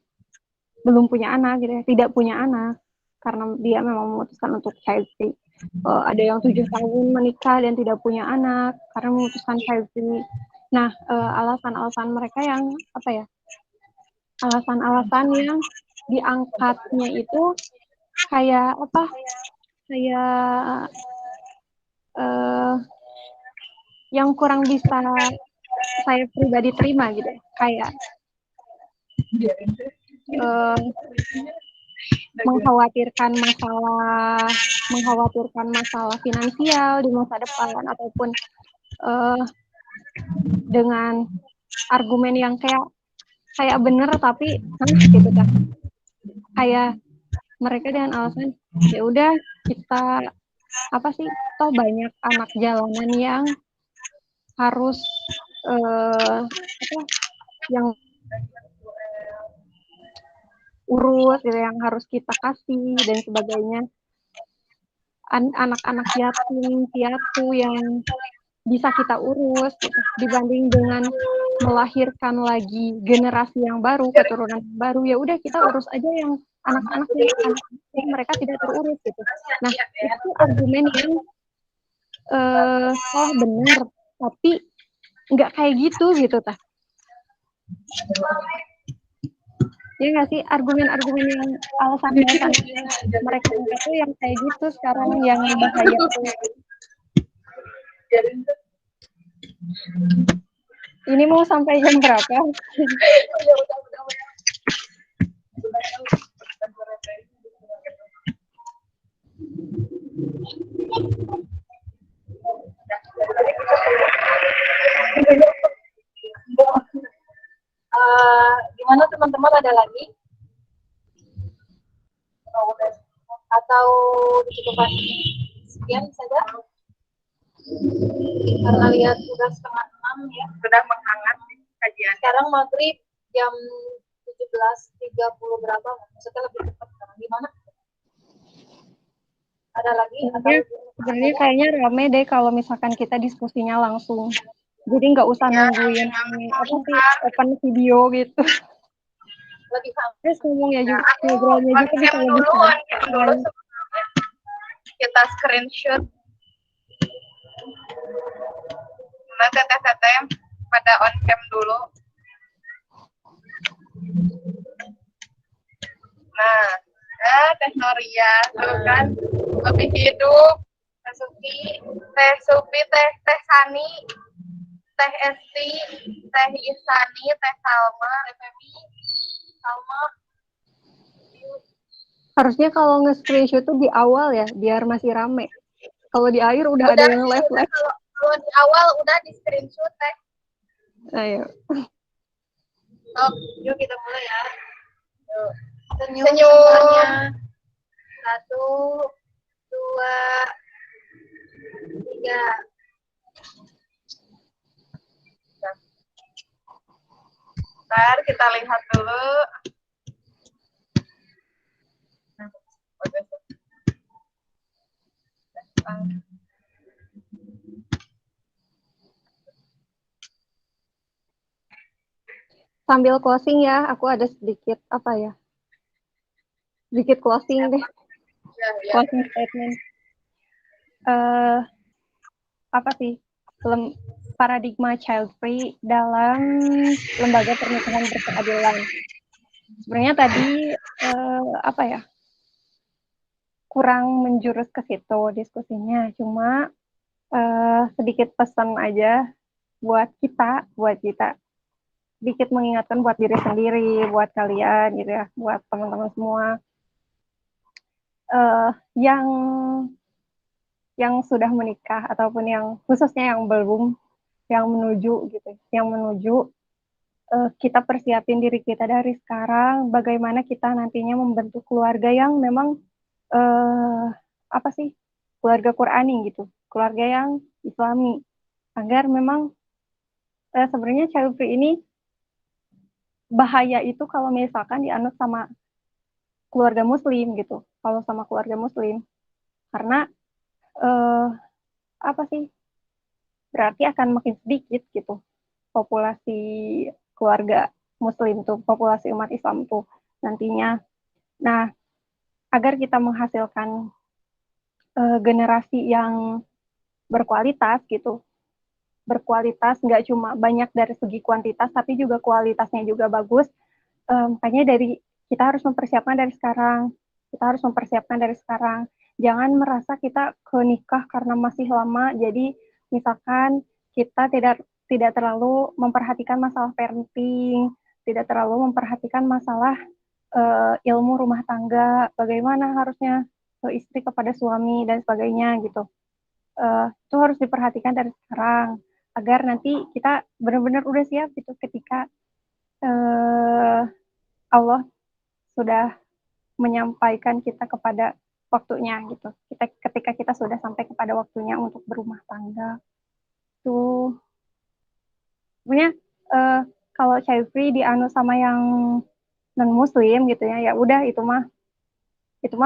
belum punya anak gitu ya, tidak punya anak karena dia memang memutuskan untuk child free. Ada yang 7 tahun menikah dan tidak punya anak karena memutuskan child free. Nah, alasan-alasan mereka yang apa ya? Alasan-alasan yang diangkatnya itu kayak apa? Kayak yang kurang bisa saya pribadi terima gitu. Kayak mengkhawatirkan masalah finansial di masa depan ataupun dengan argumen yang kayak bener tapi gitu kan, kayak mereka dengan alasan ya udah kita apa sih, toh banyak anak jalanan yang harus yang urus gitu, yang harus kita kasih dan sebagainya, anak-anak yatim piatu yang bisa kita urus gitu, dibanding dengan melahirkan lagi generasi yang baru, keturunan yang baru, ya udah kita urus aja yang anak-anak yang mereka tidak terurus gitu. Nah itu argumen yang salah benar, tapi nggak kayak gitu tah. Ya nggak sih, argumen-argumen yang alasan-alasan mereka itu yang kayak gitu sekarang yang bahaya. Ini mau sampai jam berapa? Gimana teman-teman, ada lagi? Atau dicukupkan sekian saja? Karena lihat sudah 5:30 ya. Sudah menghangat kajian. Sekarang maghrib jam 17.30 berapa? Maksudnya lebih cepat sekarang. Gimana? Ada lagi? Jadi kayaknya rame deh kalau misalkan kita diskusinya langsung. Jadi nggak usah nungguin apa sih open video gitu. Lebih santai. Terus ngomongnya juga, ngobrolnya juga bisa lebih dulu kita screenshot. Nah, teteh pada on cam dulu. Nah, Teh Noria tuh kan lebih hidup. Teh Supi, Teh Sani, Teh Esti, Teh Isani, Teh Salma, Salma. Harusnya kalau nge-screenshot tuh di awal ya, biar masih rame. Kalau di akhir udah ada yang live. Kalau di awal udah di screenshot Teh. Ayo. Yuk kita mulai ya. Yuk. Senyum. 1, 2, 3. Ntar kita lihat dulu. Sambil closing ya, aku ada sedikit sedikit closing deh. Closing statement. Apa sih? paradigma child free dalam lembaga pernikahan berkeadilan. Sebenarnya tadi kurang menjurus ke situ diskusinya, cuma sedikit pesan aja buat kita, sedikit mengingatkan buat diri sendiri, buat kalian gitu ya, buat teman-teman semua yang sudah menikah ataupun yang khususnya yang belum, yang menuju gitu, kita persiapin diri kita dari sekarang, bagaimana kita nantinya membentuk keluarga yang memang keluarga Qurani gitu, keluarga yang Islami, agar memang sebenarnya child free ini bahaya itu kalau misalkan dianut sama keluarga Muslim gitu, kalau sama keluarga Muslim, karena berarti akan makin sedikit gitu populasi keluarga Muslim tuh, populasi umat Islam tuh nantinya. Nah, agar kita menghasilkan generasi yang berkualitas gitu, nggak cuma banyak dari segi kuantitas, tapi juga kualitasnya juga bagus. Makanya kita harus mempersiapkan dari sekarang. Jangan merasa kita ke nikah karena masih lama, jadi misalkan kita tidak terlalu memperhatikan masalah parenting, tidak terlalu memperhatikan masalah ilmu rumah tangga, bagaimana harusnya istri kepada suami dan sebagainya gitu. Itu harus diperhatikan dari sekarang agar nanti kita benar-benar udah siap gitu ketika Allah sudah menyampaikan kita kepada waktunya gitu. Ketika kita sudah sampai kepada waktunya untuk berumah tangga. Tuh sebenarnya kalau child free dianu sama yang non muslim gitu ya, ya udah itu mah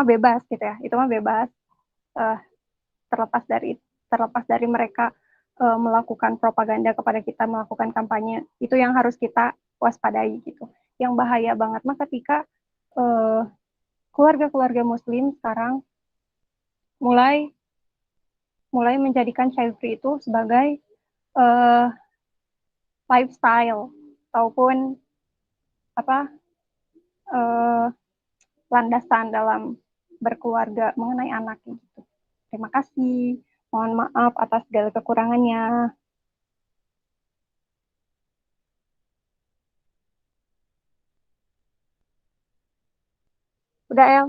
bebas gitu ya. Itu mah bebas terlepas dari mereka melakukan propaganda kepada kita, melakukan kampanye. Itu yang harus kita waspadai gitu. Yang bahaya banget mah ketika keluarga-keluarga muslim sekarang mulai menjadikan child free itu sebagai lifestyle ataupun landasan dalam berkeluarga mengenai anak gitu. Terima kasih. Mohon maaf atas segala kekurangannya. Udah, El?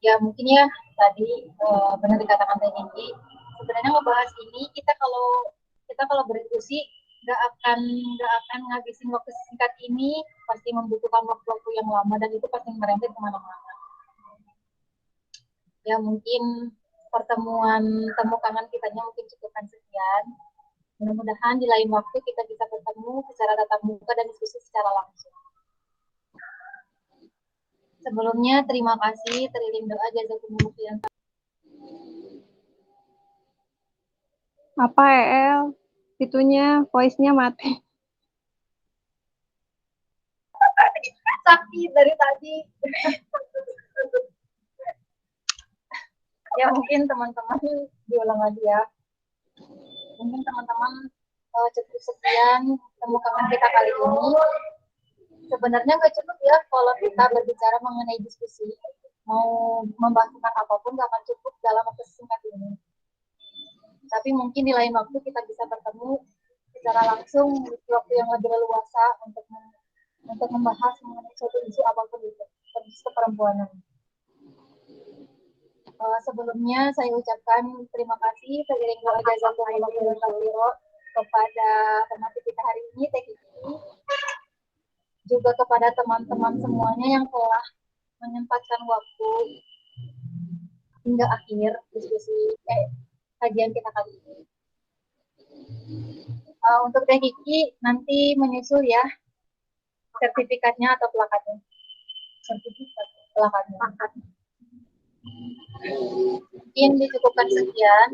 Ya mungkin ya tadi benar dikatakan Teh Niki. Sebenarnya ngebahas ini kita kalau berdiskusi nggak akan ngabisin waktu singkat ini, pasti membutuhkan waktu-waktu yang lama dan itu pasti merembet kemana-mana. Ya mungkin pertemuan temu kangen kitanya mungkin cukupkan sekian. Mudah-mudahan di lain waktu kita bisa bertemu secara tatap muka dan diskusi secara langsung. Sebelumnya terima kasih, teririm doa jazakumullah khairan. Apa El? Itunya voice-nya mati. Sakit dari tadi. Ya mungkin teman-teman diulang lagi ya. Mungkin teman-teman cukup sekian temu kangen kita kali ini. Sebenarnya nggak cukup ya kalau kita berbicara mengenai diskusi. Mau membahas tentang apapun nggak akan cukup dalam waktu singkat ini. Tapi mungkin di lain waktu kita bisa bertemu secara langsung di waktu yang lebih leluasa untuk membahas mengenai suatu isu apapun itu, terus keperempuanan. Sebelumnya saya ucapkan terima kasih teriring doa jazakumullah khairan kepada pemateri kita hari ini Teh Kiki, juga kepada teman-teman semuanya yang telah menyempatkan waktu hingga akhir diskusi kajian kita kali ini. Untuk Teh Kiki nanti menyusul ya sertifikatnya atau plakatnya. Mungkin dicukupkan sekian.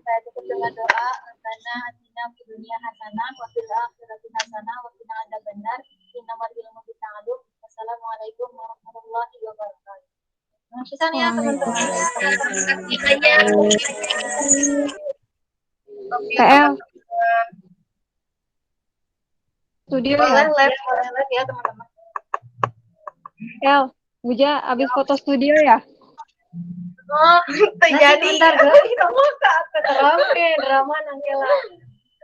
Saya tutup dengan doa karena atina fi dunia hasanah wa fil akhirati hasanah wa qina adzabannar. Innamal ilmu bitta'allum. Wassalamualaikum warahmatullahi wabarakatuh. Pesan ya teman-teman. TL studio ya. Boleh live ya teman-teman. El, Buja abis foto studio ya? Oh, terjadi. Drama Nangkela.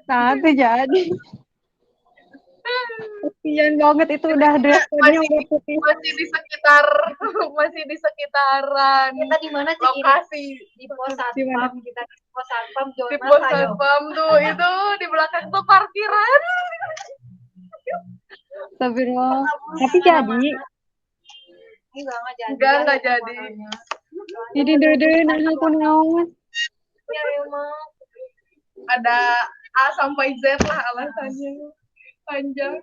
Satu jadi. Kasian banget itu udah dress code-nya udah putih. Masih di sekitar masih di sekitaran Kita di mana sih? lokasi Di pos Di mana? satpam kita di pos satpam di Jonas pos ayo. satpam tuh itu di belakang tuh parkiran. Astagfirullah. Tapi jadi. Enggak jadi. Jadi dede nah aku naon. Ya emang. Ada A sampai Z lah alasannya panjang.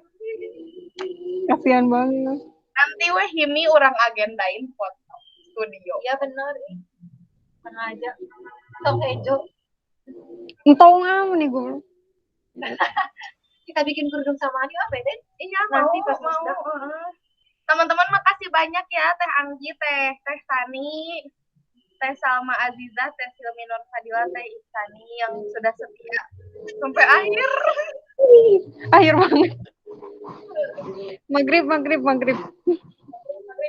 Kasihan banget. Nanti weh Himi orang agendain foto studio. Ya benar. Sengaja. Sok Ejo. Entong am nih gue. Kita bikin kerudung samaan yuk apa deh? Iya Nanti mau pas mau. musda. Teman-teman makasih banyak ya Teh Anggi, Teh Sani, Teh Salma Azizah, Teh Silmi Nur Fadila, Teh Ihsani yang sudah setia sampai akhir. Akhir banget. Maghrib.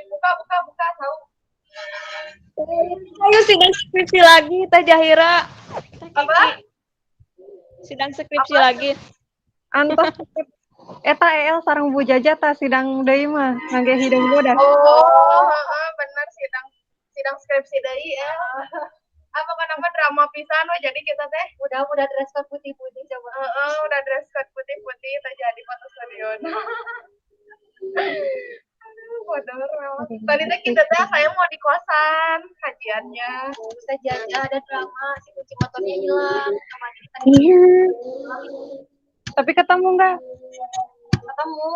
Buka tahu. Ayo sidang skripsi lagi, Teh Jahira. Apa? Sidang skripsi lagi. Antos eta EL sareng bujaja ta sidang deui mah ngangge hidung bodas. Oh, benar sidang skripsi deui ya. Apa kenapa drama pisan we jadi kita teh Udah dress code putih-putih coba. udah dress code putih-putih teh jadi foto studio. Bodoh memang. Tadi teh kita teh saya mau di kosan kajiannya. Bisa jaja ada drama si kunci motornya hilang. Kemana kita Iya. Tapi ketemu enggak? ketemu.